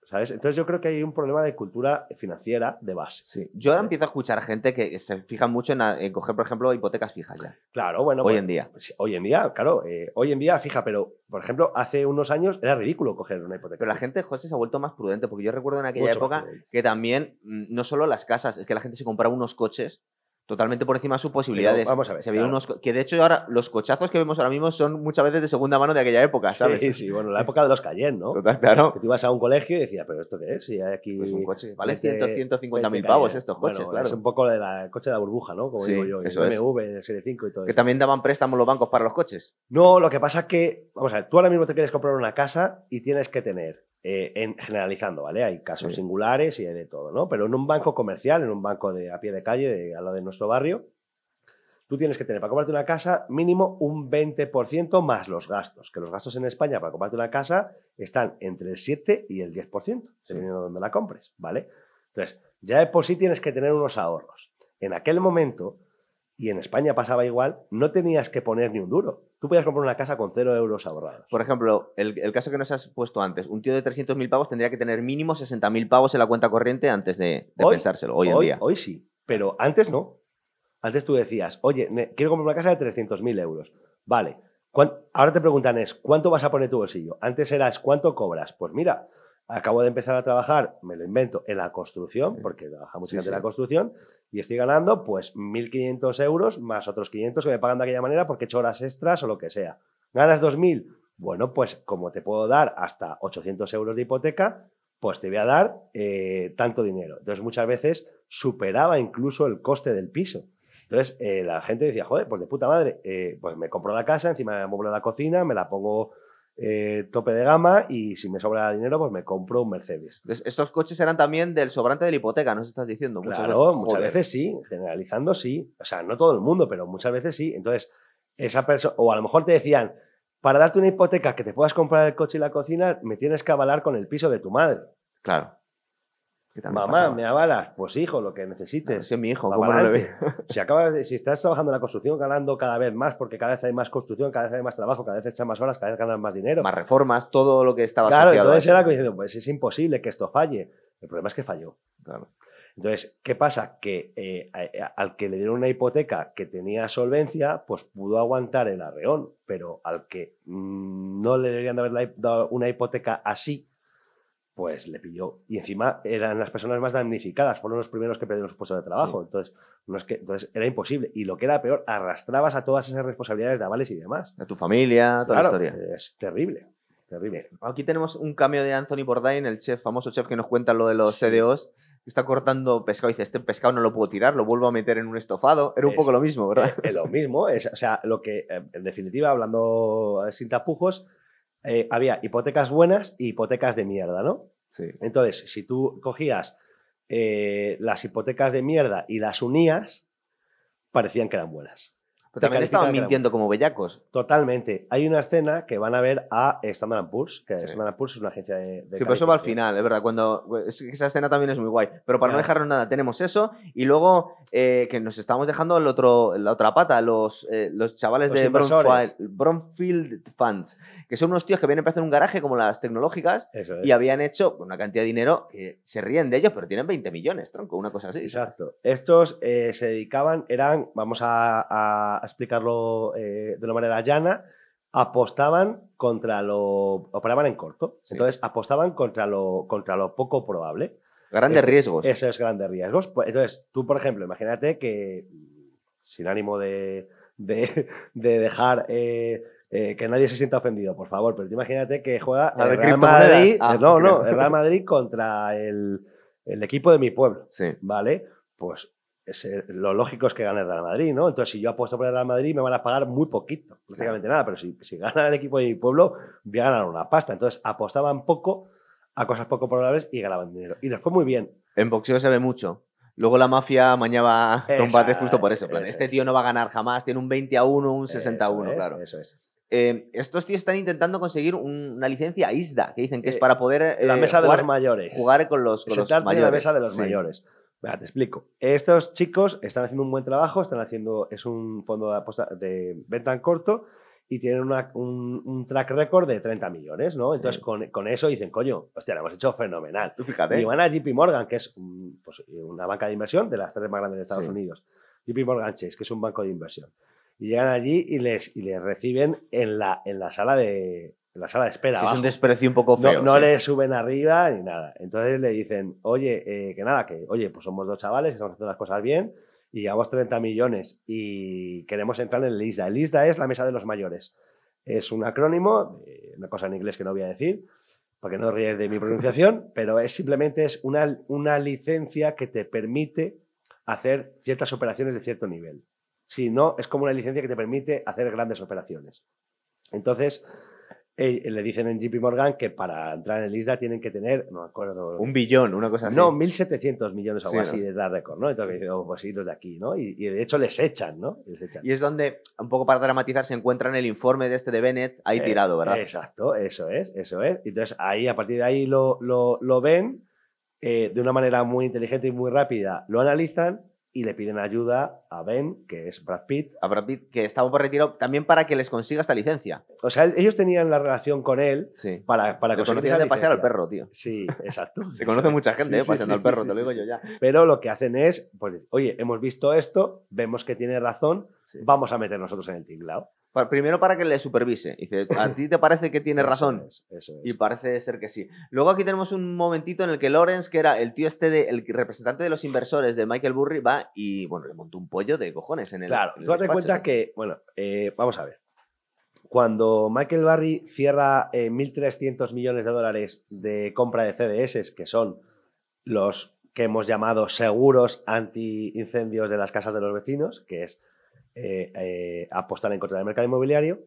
¿sabes? Entonces yo creo que hay un problema de cultura financiera de base. Sí. Yo ahora empiezo a escuchar gente que se fija mucho en coger, por ejemplo, hipotecas fijas ya. Claro, bueno. Hoy en día. Pues, hoy en día, claro. Hoy en día, fija, pero, por ejemplo, hace unos años era ridículo coger una hipoteca. Pero la gente, José, se ha vuelto más prudente, porque yo recuerdo en aquella época que también, no solo las casas, es que la gente se compraba unos coches totalmente por encima de sus posibilidades. Pero vamos a ver, se veían que de hecho ahora los cochazos que vemos ahora mismo son muchas veces de segunda mano de aquella época, ¿sabes? Sí, sí, bueno, la época de los Cayenne, ¿no? Total, claro. Que tú ibas a un colegio y decías, ¿pero esto qué es? Y hay aquí... Pues un coche, vale 150.000 pavos estos coches, bueno, claro. Es un poco el coche de la burbuja, ¿no? Como digo yo, el BMW, el Serie 5 y todo eso. Que también daban préstamos los bancos para los coches. No, lo que pasa es que, vamos a ver, tú ahora mismo te quieres comprar una casa y tienes que tener, generalizando, ¿vale? Hay casos singulares y hay de todo, ¿no? Pero en un banco comercial, en un banco a pie de calle, al lado de nuestro barrio, tú tienes que tener para comprarte una casa mínimo un 20% más los gastos, que los gastos en España para comprarte una casa están entre el 7 y el 10%, dependiendo de donde la compres, ¿vale? Entonces, ya de por sí tienes que tener unos ahorros. En aquel momento, y en España pasaba igual, no tenías que poner ni un duro. Tú podías comprar una casa con 0 euros ahorrados. Por ejemplo, el caso que nos has puesto antes, un tío de 300.000 pavos tendría que tener mínimo 60.000 pavos en la cuenta corriente antes de pensárselo, hoy en día. Hoy sí, pero antes no. Antes tú decías, oye, quiero comprar una casa de 300.000 euros. Vale. Ahora te preguntan ¿cuánto vas a poner tu bolsillo? Antes eras, ¿cuánto cobras? Pues mira, acabo de empezar a trabajar, me lo invento, en la construcción, porque trabaja mucha gente en la construcción, y estoy ganando pues 1.500 euros más otros 500 que me pagan de aquella manera porque he hecho horas extras o lo que sea. ¿Ganas 2.000? Bueno, pues como te puedo dar hasta 800 euros de hipoteca, pues te voy a dar tanto dinero. Entonces muchas veces superaba incluso el coste del piso. Entonces, la gente decía, joder, pues de puta madre, pues me compro la casa, encima me amueblo la cocina, me la pongo tope de gama y si me sobra dinero, pues me compro un Mercedes. Entonces, estos coches eran también del sobrante de la hipoteca, ¿nos estás diciendo? Muchas veces sí, generalizando sí. O sea, no todo el mundo, pero muchas veces sí. Entonces, esa persona, o a lo mejor te decían, para darte una hipoteca que te puedas comprar el coche y la cocina, me tienes que avalar con el piso de tu madre. Claro. Mamá, ¿me avalas? Pues hijo, lo que necesites. Ese es mi hijo, ¿cómo no le ve? Si estás trabajando en la construcción, ganando cada vez más, porque cada vez hay más construcción, cada vez hay más trabajo, cada vez echan más horas, cada vez ganas más dinero. Más reformas, todo lo que estaba asociado. Claro, entonces era como diciendo, pues es imposible que esto falle. El problema es que falló. Claro. Entonces, ¿qué pasa? Que al que le dieron una hipoteca que tenía solvencia, pues pudo aguantar el arreón, pero al que no le deberían de haber dado una hipoteca así, pues le pilló. Y encima eran las personas más damnificadas, fueron los primeros que perdieron su puesto de trabajo. Sí. Entonces era imposible. Y lo que era peor, arrastrabas a todas esas responsabilidades de avales y demás. A tu familia, toda la historia. Es terrible, terrible. Aquí tenemos un cambio de Anthony Bourdain, el famoso chef que nos cuenta lo de los CDOs. Está cortando pescado y dice, este pescado no lo puedo tirar, lo vuelvo a meter en un estofado. Era un poco lo mismo, ¿verdad? Es lo mismo. O sea, lo que, en definitiva, hablando sin tapujos, había hipotecas buenas y hipotecas de mierda, ¿no? Sí. Entonces, si tú cogías las hipotecas de mierda y las unías, parecían que eran buenas. Pero también estaban mintiendo como bellacos. Totalmente. Hay una escena que van a ver a Standard & Poor's, que Standard & Poor's es una agencia de sí, pero eso va al final, es verdad. Esa escena también es muy guay. Pero para no dejarnos nada, tenemos eso y luego que nos estamos dejando la otra pata, los chavales de Bromfield Funds, que son unos tíos que vienen a hacer un garaje como las tecnológicas y habían hecho una cantidad de dinero que se ríen de ellos, pero tienen 20 millones, tronco, una cosa así. Exacto. Estos se dedicaban, vamos a explicarlo de una manera llana, operaban en corto. Sí. Entonces apostaban contra lo poco probable. Grandes riesgos. Eso es, grandes riesgos. Entonces, tú, por ejemplo, imagínate que, sin ánimo de dejar que nadie se sienta ofendido, por favor, pero tú imagínate que juega el Real Madrid, el Real Madrid contra el equipo de mi pueblo, sí. ¿Vale? Pues lo lógico es que gane el Real Madrid, ¿no? Entonces, si yo apuesto por el Real Madrid, me van a pagar muy poquito, prácticamente nada, pero si gana el equipo de mi pueblo, voy a ganar una pasta. Entonces, apostaban poco a cosas poco probables y ganaban dinero. Y les fue muy bien. En boxeo se ve mucho. Luego la mafia mañaba combates justo por eso. En plan, Eso este es. tío no va a ganar jamás, tiene un 20-1, un 60-1, claro. Eso es. Estos tíos están intentando conseguir una licencia ISDA, que dicen que es para poder la mesa de los mayores. jugar con los Sentarte mayores. en la mesa de los mayores. Mira, te explico. Estos chicos están haciendo un buen trabajo, es un fondo de apuesta de venta en corto y tienen un track record de 30 millones, ¿no? Entonces, con eso dicen, coño, hostia, lo hemos hecho fenomenal. Tú fíjate. Y van a JP Morgan, que es pues, una banca de inversión de las 3 más grandes de Estados Unidos. JP Morgan Chase, que es un banco de inversión. Y llegan allí y les reciben en la sala de espera. Sí, es un desprecio un poco feo. No le suben arriba ni nada. Entonces le dicen, oye, pues somos 2 chavales que estamos haciendo las cosas bien y llevamos 30 millones y queremos entrar en el ISDA. El ISDA es la mesa de los mayores. Es un acrónimo, una cosa en inglés que no voy a decir, para que no ríes de mi pronunciación, pero simplemente es una licencia que te permite hacer ciertas operaciones de cierto nivel. Si no, es como una licencia que te permite hacer grandes operaciones. Entonces, le dicen en JP Morgan que para entrar en el ISDA tienen que tener, no me acuerdo... 1 billón, una cosa así. No, 1.700 millones o algo Sí, así ¿no? de track record, ¿no? Entonces, pues sí, los de aquí, ¿no? Y de hecho les echan, ¿no? Y es donde, un poco para dramatizar, se encuentran el informe de Bennett ahí tirado, ¿verdad? Exacto, eso es. Entonces, ahí, a partir de ahí lo ven de una manera muy inteligente y muy rápida, lo analizan y le piden ayuda a Ben, que es Brad Pitt. A Brad Pitt, que estaba por retiro, también para que les consiga esta licencia. O sea, ellos tenían la relación con él para Lo conocían de pasear al perro, tío. Sí, exacto. Se conoce mucha gente paseando al perro, te lo digo yo ya. Pero lo que hacen es, pues, oye, hemos visto esto, vemos que tiene razón, vamos a meter nosotros en el tinglao. Primero para que le supervise. Dice, ¿a ti te parece que tiene razón? Eso es. Y parece ser que sí. Luego aquí tenemos un momentito en el que Lawrence, que era el tío el representante de los inversores de Michael Burry, va y, bueno, le montó un pollo de cojones en el Claro, en el tú date despacho, cuenta que, bueno, vamos a ver. Cuando Michael Burry cierra 1.300 millones de dólares de compra de CDS, que son los que hemos llamado seguros anti-incendios de las casas de los vecinos, que es apostar en contra del mercado inmobiliario,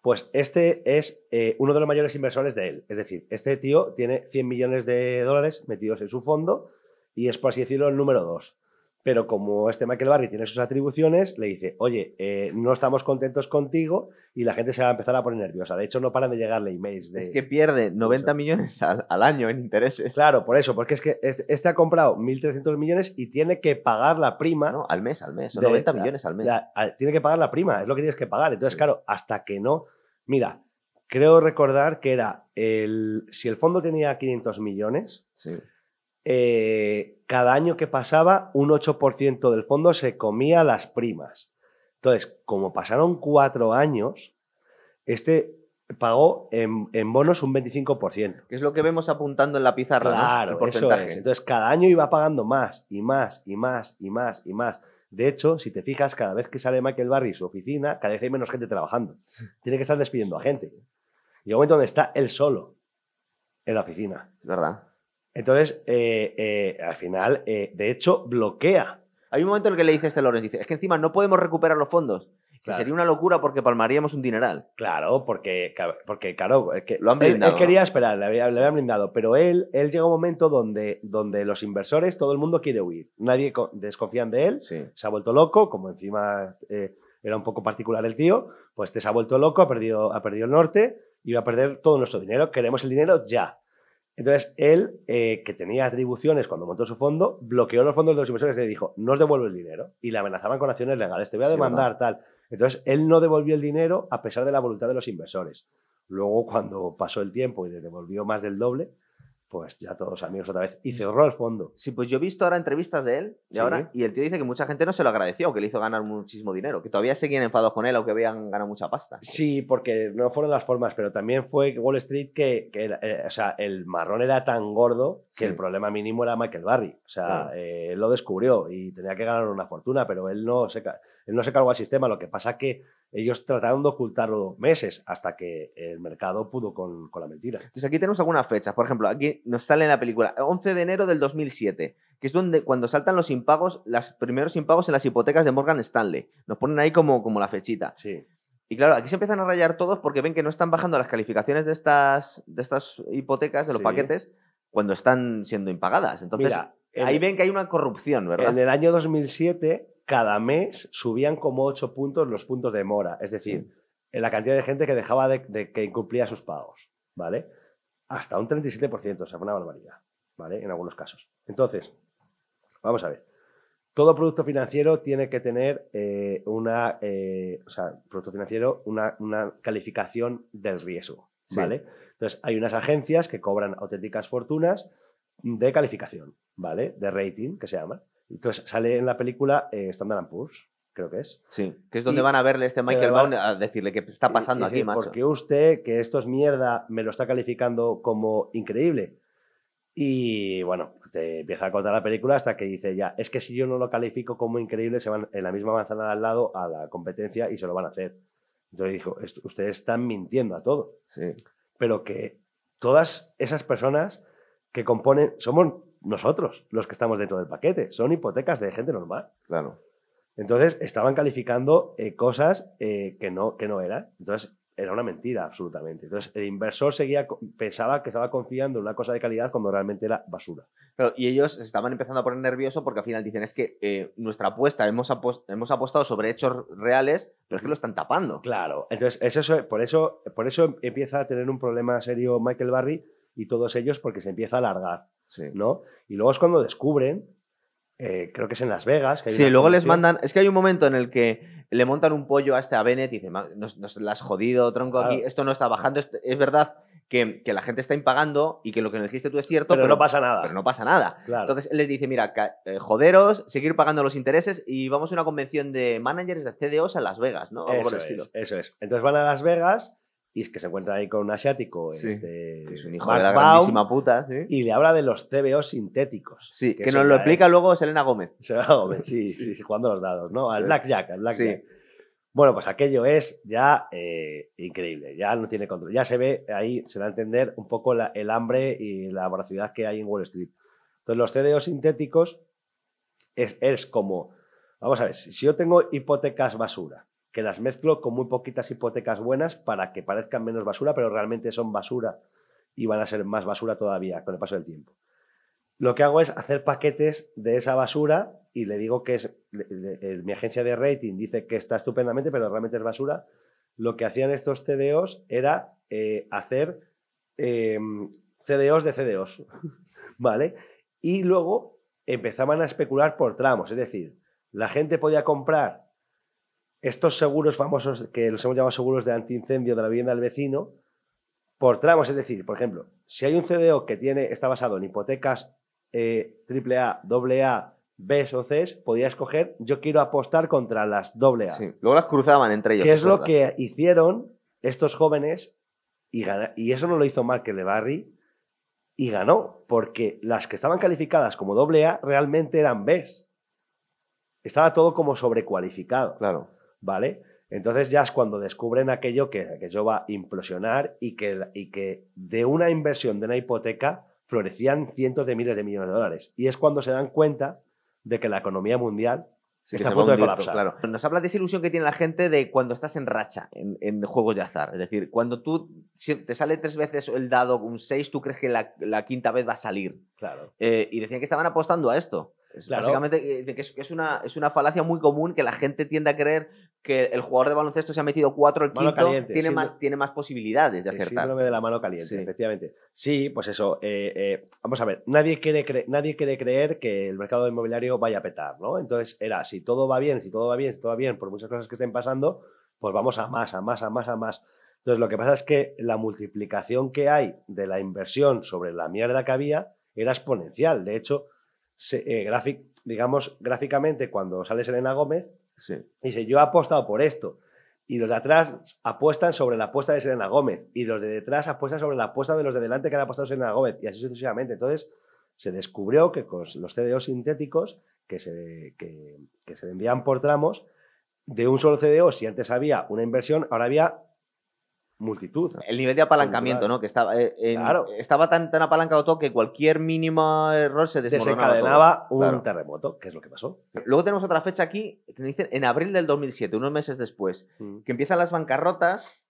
pues este es uno de los mayores inversores de él. Es decir, este tío tiene 100 millones de dólares metidos en su fondo y es, por así decirlo, el número 2. Pero como este Michael Burry tiene sus atribuciones, le dice, oye, no estamos contentos contigo y la gente se va a empezar a poner nerviosa. De hecho, no paran de llegarle emails. Es que pierde 90 millones al año en intereses. Claro, por eso, porque es que este ha comprado 1.300 millones y tiene que pagar la prima. No, al mes, son 90 millones al mes. Tiene que pagar la prima, es lo que tienes que pagar. Entonces, claro, hasta que no... Mira, creo recordar que era si el fondo tenía 500 millones... Sí. Cada año que pasaba, un 8% del fondo se comía las primas. Entonces, como pasaron 4 años, este pagó en bonos un 25%. Que es lo que vemos apuntando en la pizarra, claro, ¿no? El porcentaje. Eso es. Entonces, cada año iba pagando más y más y más y más y más. De hecho, si te fijas, cada vez que sale Michael Burry su oficina, cada vez hay menos gente trabajando. Tiene que estar despidiendo a gente. Y hay un momento donde está él solo en la oficina. Es verdad. Entonces, al final, de hecho, bloquea. Hay un momento en el que le dice Lawrence, dice, es que encima no podemos recuperar los fondos. Que Claro. sería una locura porque palmaríamos un dineral. Claro, porque claro, que Lo han blindado, él quería ¿no? esperar, le habían blindado, pero él llega a un momento donde los inversores, todo el mundo quiere huir. Nadie desconfían de él, Sí. se ha vuelto loco, como encima era un poco particular el tío, pues se ha vuelto loco, ha perdido el norte y va a perder todo nuestro dinero. Queremos el dinero ya. Entonces, él, que tenía atribuciones cuando montó su fondo, bloqueó los fondos de los inversores y le dijo, no os devuelvo el dinero. Y le amenazaban con acciones legales, te voy a demandar, tal. Entonces, él no devolvió el dinero a pesar de la voluntad de los inversores. Luego, cuando pasó el tiempo y le devolvió más del doble, pues ya todos amigos otra vez. Y cerró el fondo. Sí, pues yo he visto ahora entrevistas de él, Sí. ahora, y el tío dice que mucha gente no se lo agradeció, que le hizo ganar muchísimo dinero, que todavía seguían enfadados con él o que habían ganado mucha pasta. Sí, porque no fueron las formas, pero también fue Wall Street que o sea, el marrón era tan gordo que Sí. el problema mínimo era Michael Burry. O sea, Claro. él lo descubrió y tenía que ganar una fortuna, pero él no se cargó al sistema. Lo que pasa que ellos trataron de ocultarlo meses hasta que el mercado pudo con la mentira. Entonces aquí tenemos algunas fechas. Por ejemplo, aquí nos sale en la película 11 de enero del 2007, que es cuando saltan los impagos, los primeros impagos en las hipotecas de Morgan Stanley. Nos ponen ahí como la fechita. Sí. Y claro, aquí se empiezan a rayar todos porque ven que no están bajando las calificaciones de estas hipotecas, de los Sí. paquetes, cuando están siendo impagadas. Entonces, Mira, ahí ven que hay una corrupción, ¿verdad? En el año 2007, cada mes subían como 8 puntos los puntos de mora. Es decir, en la cantidad de gente que dejaba de que incumplía sus pagos, ¿vale? Hasta un 37%, o sea, fue una barbaridad, ¿vale? En algunos casos. Entonces, vamos a ver. Todo producto financiero tiene que tener producto financiero, una calificación del riesgo, ¿vale? Sí. Entonces, hay unas agencias que cobran auténticas fortunas de calificación, ¿vale? De rating, que se llama. Entonces, sale en la película Standard & Poor's, creo que es. Sí, que es donde van a verle Michael Baum a decirle qué está pasando aquí, macho. ¿Por qué usted, que esto es mierda, me lo está calificando como increíble? Y bueno, te empieza a contar la película hasta que dice ya, es que si yo no lo califico como increíble, se van en la misma manzana de al lado a la competencia y se lo van a hacer. Entonces dijo, ustedes están mintiendo a todo. Sí. Pero que todas esas personas que componen, somos nosotros los que estamos dentro del paquete, son hipotecas de gente normal. Claro. Entonces estaban calificando cosas que no eran. Entonces era una mentira, absolutamente. Entonces, el inversor pensaba que estaba confiando en una cosa de calidad cuando realmente era basura. Pero, y ellos se estaban empezando a poner nerviosos porque al final dicen, es que nuestra apuesta, hemos apostado sobre hechos reales, pero es que lo están tapando. Claro. Entonces, por eso empieza a tener un problema serio Michael Burry y todos ellos porque se empieza a alargar, ¿no? Y luego es cuando descubren, creo que es en Las Vegas. Que hay sí, luego les mandan. Es que hay un momento en el que le montan un pollo a Bennett y dicen, nos la has jodido, tronco, claro. Aquí, esto no está bajando. Es verdad que la gente está impagando y que lo que nos dijiste tú es cierto, pero no pasa nada. Pero no pasa nada. Claro. Entonces él les dice, mira, joderos, seguir pagando los intereses y vamos a una convención de managers de CDOs a Las Vegas, ¿no? Eso es. Entonces van a Las Vegas y es que se encuentra ahí con un asiático, que es un hijo de la grandísima puta, ¿sí? Y le habla de los CBOs sintéticos. Sí, que nos lo explica luego Selena Gómez. Selena Gómez, sí, jugando los dados, ¿no? Al Blackjack. Sí. Bueno, pues aquello es ya increíble, ya no tiene control. Ya se ve ahí, se da a entender un poco el hambre y la voracidad que hay en Wall Street. Entonces, los CDOs sintéticos es como, vamos a ver, si yo tengo hipotecas basura, que las mezclo con muy poquitas hipotecas buenas para que parezcan menos basura, pero realmente son basura y van a ser más basura todavía con el paso del tiempo. Lo que hago es hacer paquetes de esa basura y le digo que mi agencia de rating dice que está estupendamente, pero realmente es basura. Lo que hacían estos CDOs era hacer CDOs de CDOs, ¿vale? Y luego empezaban a especular por tramos, es decir, la gente podía comprar estos seguros famosos que los hemos llamado seguros de antiincendio de la vivienda del vecino por tramos, es decir, por ejemplo, si hay un CDO que está basado en hipotecas AAA, AA, Bs o Cs, podía escoger, yo quiero apostar contra las AA. Sí. Luego las cruzaban entre ellos. ¿Qué es lo que hicieron estos jóvenes? Y eso no lo hizo Michael Burry y ganó, porque las que estaban calificadas como AA realmente eran Bs. Estaba todo como sobrecualificado. Claro. ¿Vale? Entonces ya es cuando descubren aquello que aquello va a implosionar y que de una inversión de una hipoteca florecían cientos de miles de millones de dólares. Y es cuando se dan cuenta de que la economía mundial está a punto de colapsar. Claro. Nos habla de esa ilusión que tiene la gente de cuando estás en racha en juegos de azar. Es decir, cuando te sale 3 veces el dado, un 6, tú crees que la quinta vez va a salir. Claro. Y decían que estaban apostando a esto. Claro. Básicamente que es una falacia muy común que la gente tiende a creer que el jugador de baloncesto se ha metido 4, el quinto caliente, tiene más posibilidades de acertar. El síndrome de la mano caliente, sí. Efectivamente. Sí, pues eso. Vamos a ver, nadie quiere creer que el mercado inmobiliario vaya a petar, ¿no? Entonces era, si todo va bien, por muchas cosas que estén pasando, pues vamos a más. Entonces lo que pasa es que la multiplicación que hay de la inversión sobre la mierda que había era exponencial. De hecho, gráficamente, cuando sale Selena Gómez, dice, yo he apostado por esto, y los de atrás apuestan sobre la apuesta de Selena Gómez, y los de detrás apuestan sobre la apuesta de los de delante que han apostado Selena Gómez, y así sucesivamente. Entonces se descubrió que con los CDOs sintéticos que se vendían por tramos, de un solo CDO, si antes había una inversión, ahora había multitud. El nivel de apalancamiento, ¿no? Que estaba tan apalancado todo que cualquier mínimo error se desencadenaba un terremoto, que es lo que pasó. Luego tenemos otra fecha aquí, que nos dicen en abril del 2007, unos meses después, que empiezan las bancarrotas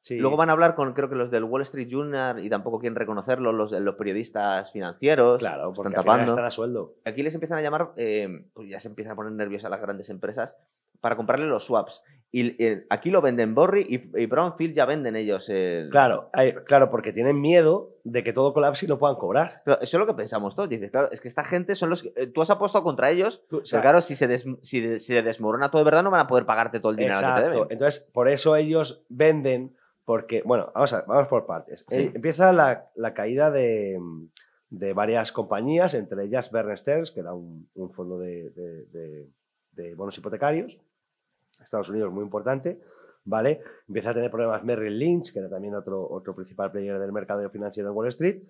Sí. Luego van a hablar con, creo que los del Wall Street Journal, y tampoco quieren reconocerlo, los periodistas financieros. Claro, están porque al final tapando. están a sueldo. Aquí les empiezan a llamar, pues ya se empiezan a poner nerviosas las grandes empresas para comprarle los swaps. Y aquí lo venden Borri y Brownfield ya venden ellos. Claro, claro, porque tienen miedo de que todo colapse y no puedan cobrar. Pero eso es lo que pensamos todos. Dices, claro, es que esta gente son los que. Tú has apostado contra ellos, O pero sea, claro, si se desmorona todo de verdad, no van a poder pagarte todo el dinero que te exacto. deben. Entonces, por eso ellos venden, porque, bueno, vamos por partes. Sí. Empieza la caída de varias compañías, entre ellas Bear Stearns, que era un fondo de bonos hipotecarios, Estados Unidos muy importante, ¿vale? Empieza a tener problemas Merrill Lynch, que era también otro principal player del mercado financiero en Wall Street.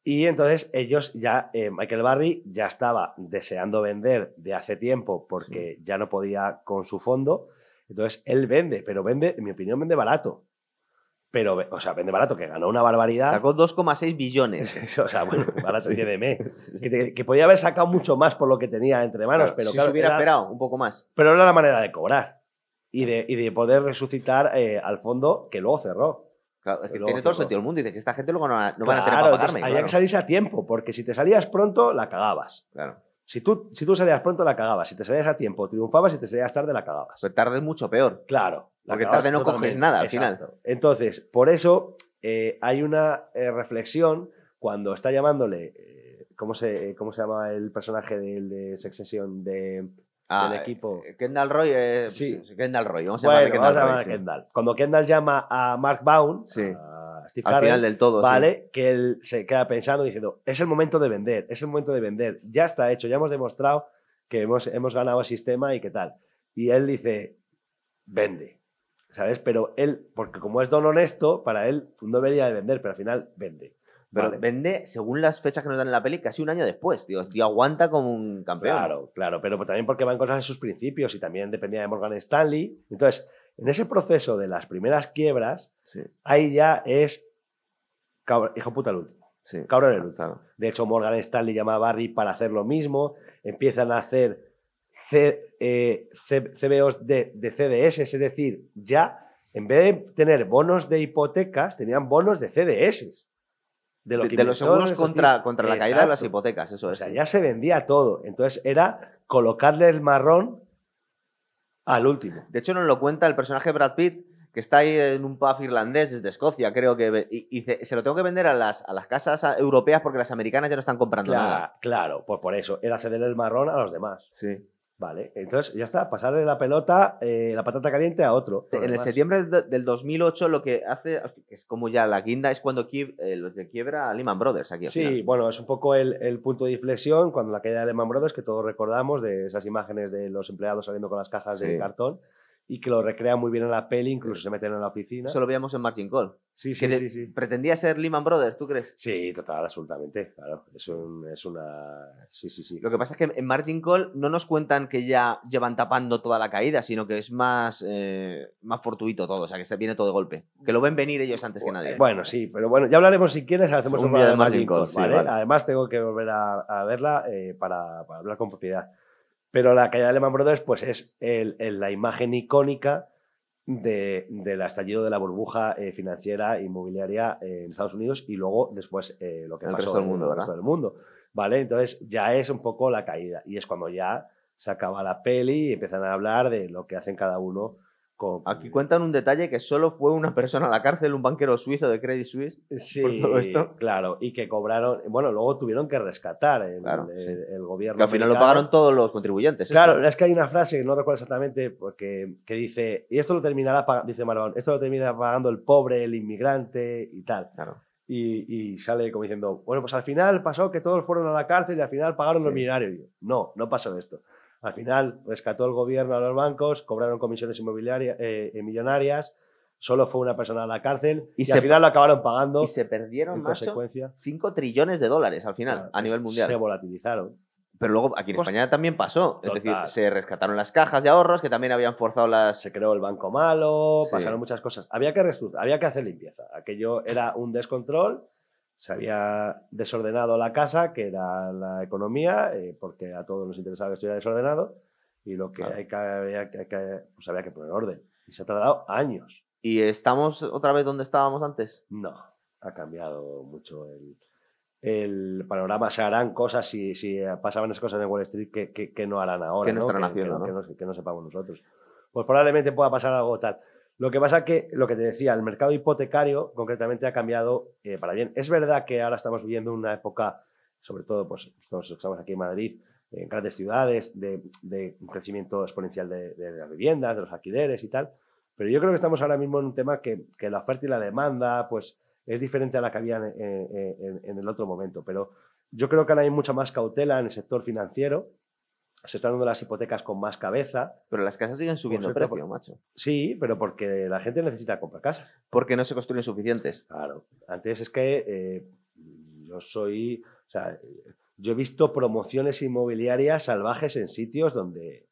Y entonces ellos ya, Michael Burry ya estaba deseando vender de hace tiempo porque ya no podía con su fondo. Entonces él vende, pero vende, en mi opinión, vende barato. Pero, o sea, vende barato, que ganó una barbaridad. Sacó 2,6 billones. O sea, bueno, barato entiéndeme. Que podía haber sacado mucho más por lo que tenía entre manos, Claro, pero si claro, se hubiera esperado un poco más. pero era la manera de cobrar y de poder resucitar al fondo, que luego cerró. Claro, es que Luego tiene todo el cerró. sentido del mundo. Dice que esta gente luego no van a tener Claro, para entonces pagarme. había Claro. que salirse a tiempo, porque si te salías pronto, la cagabas. Claro. Si tú salías pronto, la cagabas. Si te salías a tiempo, triunfabas. Si te salías tarde, la cagabas. Pero tarde es mucho peor. Claro. la Porque cagabas tarde no coges totalmente. nada al Exacto. final. Entonces, por eso hay una reflexión cuando está llamándole... ¿cómo se llama el personaje de Succession del equipo? Kendall Roy. Sí. Pues, Kendall Roy. Vamos a Bueno, llamarle vamos Kendall a Roy. llamar a Sí. Kendall. Cuando Kendall llama a Mark Baum, Sí. a Steve Al Carell, final del todo. ¿vale? Que él se queda pensando diciendo, es el momento de vender, es el momento de vender, ya está hecho, ya hemos demostrado que hemos ganado el sistema y qué tal. Y él dice, vende, ¿sabes? Pero él, porque como es don honesto, para él no debería de vender, pero al final vende. Pero ¿vale? vende, según las fechas que nos dan en la peli, casi un año después. Tío, aguanta como un campeón. Claro, pero también porque va en contra de sus principios y también dependía de Morgan Stanley. Entonces, en ese proceso de las primeras quiebras, Sí. ahí ya es hijo puta el último. Sí. Cabrón el último. Claro. De hecho, Morgan Stanley llama a Barry para hacer lo mismo. Empiezan a hacer CBOs de CDS, es decir, ya en vez de tener bonos de hipotecas, tenían bonos de CDS. De los seguros contra la caída de las Exacto. hipotecas, eso O es. sea, Sí. ya se vendía todo. Entonces era colocarle el marrón al último. De hecho, nos lo cuenta el personaje de Brad Pitt, que está ahí en un pub irlandés desde Escocia, creo que. Y se lo tengo que vender a las casas europeas porque las americanas ya no están comprando nada. Claro, pues por eso, era cederle el marrón a los demás. Sí. Vale, entonces ya está, pasarle la pelota, la patata caliente a otro. En el septiembre del 2008 lo que hace, que es como ya la guinda, es cuando los de quiebra a Lehman Brothers aquí. Sí, final. bueno, es un poco el punto de inflexión cuando la caída de Lehman Brothers, que todos recordamos de esas imágenes de los empleados saliendo con las cajas de cartón y que lo recrea muy bien en la peli, incluso se meten en la oficina. Eso lo veíamos en Margin Call. Sí. Pretendía ser Lehman Brothers, ¿tú crees? Sí, total, absolutamente, claro. Es una... Sí. Lo que pasa es que en Margin Call no nos cuentan que ya llevan tapando toda la caída, sino que es más fortuito todo, o sea, que se viene todo de golpe. Que lo ven venir ellos antes que nadie. Bueno, sí, pero bueno, ya hablaremos si quieres, hacemos un un día día de Margin Call, ¿vale? sí, vale. Además tengo que volver a verla para hablar con propiedad. Pero la caída de Lehman Brothers pues es la imagen icónica del estallido de la burbuja financiera inmobiliaria en Estados Unidos y luego después lo que el pasó resto del mundo, en el ¿verdad? resto del mundo, ¿vale? Entonces ya es un poco la caída y es cuando ya se acaba la peli y empiezan a hablar de lo que hacen cada uno con... Aquí cuentan un detalle que solo fue una persona a la cárcel, un banquero suizo de Credit Suisse, Sí, por todo esto. claro, y que cobraron, bueno, luego tuvieron que rescatar el gobierno. Que al final lo americano. pagaron todos los contribuyentes. Claro, esto. es que hay una frase que no recuerdo exactamente porque que dice, y esto lo terminará pagando, dice Marón, esto lo termina pagando el pobre, el inmigrante y tal. Claro. Y sale como diciendo, bueno, pues al final pasó que todos fueron a la cárcel y al final pagaron los millonarios. Y yo, no pasó esto. Al final rescató el gobierno a los bancos, cobraron comisiones inmobiliarias, millonarias, solo fue una persona a la cárcel y al final lo acabaron pagando. Y se perdieron, en macho, consecuencia 5 trillones de dólares al final, a nivel mundial. Se volatilizaron. Pero luego aquí en Pues, España también pasó. Es total. decir, se rescataron las cajas de ahorros que también habían forzado las... Se creó el banco malo, Sí. pasaron muchas cosas. Había que hacer limpieza. Aquello era un descontrol. Se había desordenado la casa, que era la economía, porque a todos nos interesaba que estuviera desordenado. Y lo que Claro. había que poner orden. Y se ha tardado años. ¿Y estamos otra vez donde estábamos antes? No, ha cambiado mucho el panorama. Se harán cosas si pasaban esas cosas en Wall Street que no harán ahora, Que no estarán haciendo, ¿no? Que no sepamos nosotros. Pues probablemente pueda pasar algo tal. Lo que pasa que, lo que te decía, el mercado hipotecario concretamente ha cambiado para bien. Es verdad que ahora estamos viviendo una época, sobre todo pues nosotros estamos aquí en Madrid, en grandes ciudades, de un crecimiento exponencial de las viviendas, de los alquileres y tal, pero yo creo que estamos ahora mismo en un tema que la oferta y la demanda pues es diferente a la que había en el otro momento, pero yo creo que ahora hay mucha más cautela en el sector financiero, se están dando las hipotecas con más cabeza. Pero las casas siguen subiendo de precio, macho. Sí, pero porque la gente necesita comprar casas. Porque no se construyen suficientes. Claro. Antes es que yo he visto promociones inmobiliarias salvajes en sitios donde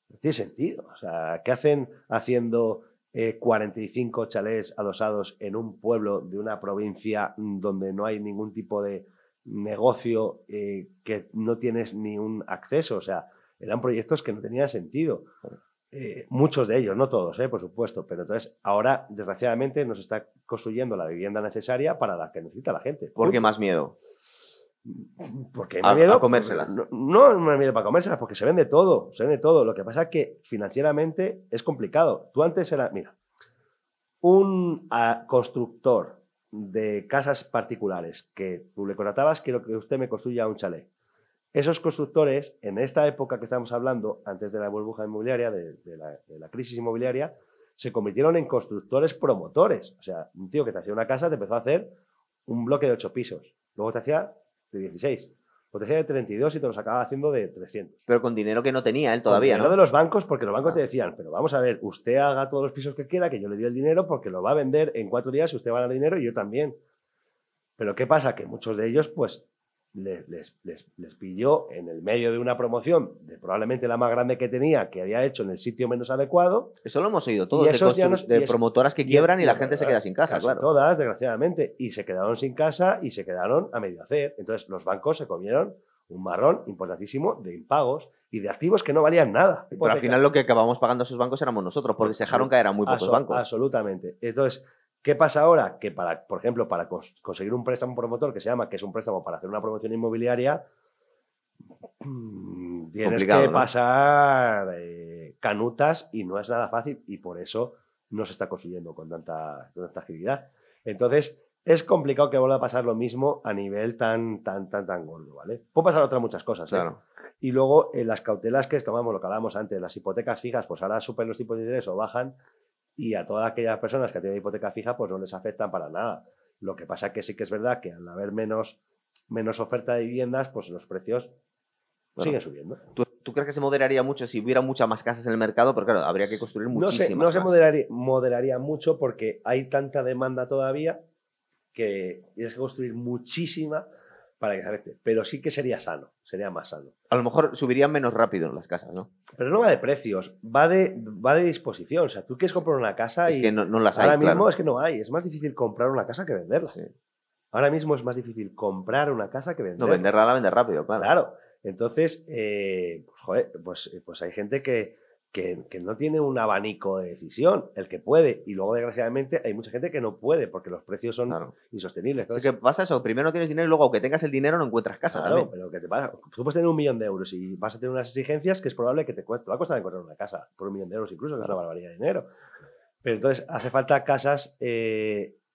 no tiene sentido. O sea, ¿qué hacen haciendo 45 chalés adosados en un pueblo de una provincia donde no hay ningún tipo de negocio que no tienes ni un acceso? O sea, eran proyectos que no tenían sentido. Muchos de ellos, no todos, por supuesto, pero entonces ahora, desgraciadamente, nos está construyendo la vivienda necesaria para la que necesita la gente. ¿Por qué más miedo? Porque hay miedo a comérselas. No hay miedo para comérselas, porque se vende todo, se vende todo. Lo que pasa es que financieramente es complicado. Tú antes era, mira, un constructor de casas particulares que tú le contratabas, quiero que usted me construya un chalet. Esos constructores, en esta época que estamos hablando, antes de la burbuja inmobiliaria, de la crisis inmobiliaria, se convirtieron en constructores promotores. O sea, un tío que te hacía una casa te empezó a hacer un bloque de 8 pisos. Luego te hacía de 16. O te hacía de 32 y te los acababa haciendo de 300. Pero con dinero que no tenía él todavía, ¿no? De los bancos, porque los bancos te decían, pero vamos a ver, usted haga todos los pisos que quiera, que yo le doy el dinero porque lo va a vender en 4 días y usted va a ganar dinero y yo también. Pero ¿qué pasa? Que muchos de ellos, pues, les pilló en el medio de una promoción de probablemente la más grande que tenía, que había hecho en el sitio menos adecuado. Eso lo hemos oído todos, de promotoras que quiebran y la gente se queda sin casa, claro. Todas, desgraciadamente, y se quedaron sin casa y se quedaron a medio hacer. Entonces los bancos se comieron un marrón importantísimo de impagos y de activos que no valían nada. Pero al final lo que acabamos pagando a esos bancos éramos nosotros, porque se dejaron caer a muy pocos bancos. Absolutamente. Entonces, ¿qué pasa ahora? Que, por ejemplo, para conseguir un préstamo promotor, que es un préstamo para hacer una promoción inmobiliaria, tienes que pasar canutas y no es nada fácil y por eso no se está construyendo con tanta agilidad. Entonces, es complicado que vuelva a pasar lo mismo a nivel tan gordo, ¿vale? Puede pasar otras muchas cosas, claro. Y luego, las cautelas que tomamos, lo que hablábamos antes, las hipotecas fijas, pues ahora suben los tipos de interés o bajan, y a todas aquellas personas que tienen hipoteca fija, pues no les afectan para nada. Lo que pasa es que sí que es verdad que al haber menos oferta de viviendas, pues los precios siguen subiendo. ¿Tú crees que se moderaría mucho si hubiera muchas más casas en el mercado? Pero claro, habría que construir muchísimas No se moderaría mucho porque hay tanta demanda todavía que tienes que construir muchísima para que se afecte. Pero sí que sería sano, sería más sano. A lo mejor subirían menos rápido las casas, ¿no? Pero no va de precios, va de disposición. O sea, tú quieres comprar una casa es que no las hay, ahora mismo es que no hay. Es más difícil comprar una casa que venderla. Sí. Ahora mismo es más difícil comprar una casa que venderla. No, venderla la vender rápido, claro. Claro. Entonces, pues hay gente que no tiene un abanico de decisión, el que puede, y luego desgraciadamente hay mucha gente que no puede porque los precios son insostenibles. Entonces, ¿qué pasa eso? Primero no tienes dinero y luego aunque tengas el dinero no encuentras casa también. Pero ¿qué te pasa? Tú puedes tener 1 millón de euros y vas a tener unas exigencias que es probable que te va a costar encontrar una casa por 1 millón de euros incluso, que es una barbaridad de dinero. Pero entonces hace falta casas,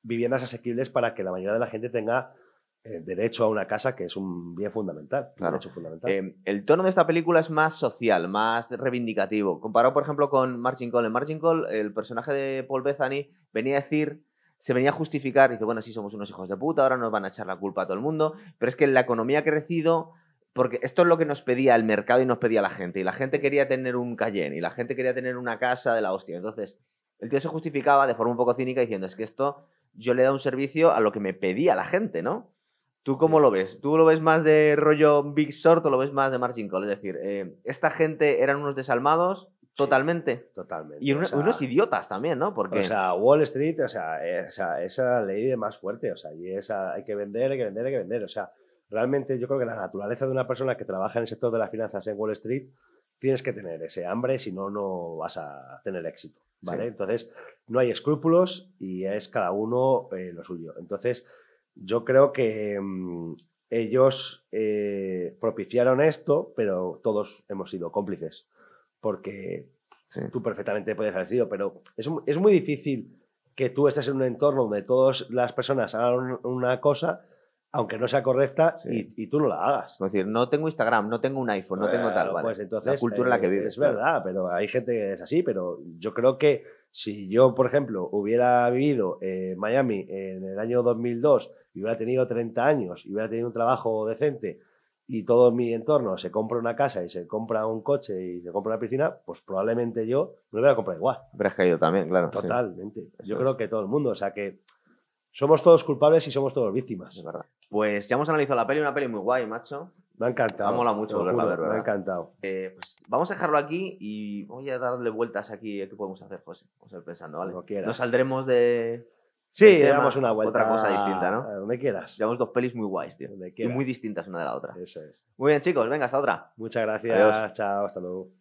viviendas asequibles para que la mayoría de la gente tenga derecho a una casa, que es un bien fundamental. Claro. Un derecho fundamental. El tono de esta película es más social, más reivindicativo. Comparado, por ejemplo, con Margin Call. En Margin Call, el personaje de Paul Bettany venía a decir, se venía a justificar, dice, bueno, sí, somos unos hijos de puta, ahora nos van a echar la culpa a todo el mundo, pero es que la economía ha crecido, porque esto es lo que nos pedía el mercado y nos pedía la gente, y la gente quería tener un Cayenne, y la gente quería tener una casa de la hostia. Entonces, el tío se justificaba de forma un poco cínica diciendo, es que esto, yo le he dado un servicio a lo que me pedía la gente, ¿no? ¿Tú cómo lo ves? ¿Tú lo ves más de rollo Big Short o lo ves más de Margin Call? Es decir, esta gente eran unos desalmados totalmente. Sí, totalmente. Y unos idiotas también, ¿no? Porque... O sea, Wall Street, esa ley de más fuerte. O sea, y hay que vender, hay que vender, hay que vender. O sea, realmente yo creo que la naturaleza de una persona que trabaja en el sector de las finanzas en Wall Street tienes que tener ese hambre, si no, no vas a tener éxito, ¿vale? Sí. Entonces, no hay escrúpulos y es cada uno lo suyo. Entonces, yo creo que ellos propiciaron esto, pero todos hemos sido cómplices, porque Sí. tú perfectamente puedes haber sido, pero es muy difícil que tú estés en un entorno donde todas las personas hagan una cosa, aunque no sea correcta, Sí. y tú no la hagas. Es decir, no tengo Instagram, no tengo un iPhone, no tengo tal, vale. Pues entonces, la cultura en la que vives. es verdad, pero hay gente que es así, pero yo creo que si yo, por ejemplo, hubiera vivido en Miami en el año 2002 y hubiera tenido 30 años y hubiera tenido un trabajo decente y todo mi entorno se compra una casa y se compra un coche y se compra una piscina, pues probablemente yo me lo hubiera comprado igual. Habrás caído también, claro. Totalmente. Sí. Yo creo que todo el mundo, o sea que somos todos culpables y somos todos víctimas. Es verdad. Pues ya hemos analizado la peli, una peli muy guay, macho. Me ha encantado. Me ha molado mucho volverla a ver, ¿verdad? Me ha encantado. Pues vamos a dejarlo aquí y voy a darle vueltas aquí. ¿Qué podemos hacer, José? Vamos a ir pensando, ¿vale? Como quieras. Nos saldremos de... Sí, tema, damos una vuelta. Otra cosa distinta, ¿no? Donde quieras. Llevamos dos pelis muy guays, tío. Donde Y quieras. muy distintas una de la otra. Eso es. Muy bien, chicos. Venga, hasta otra. Muchas gracias. Adiós. Chao. Hasta luego.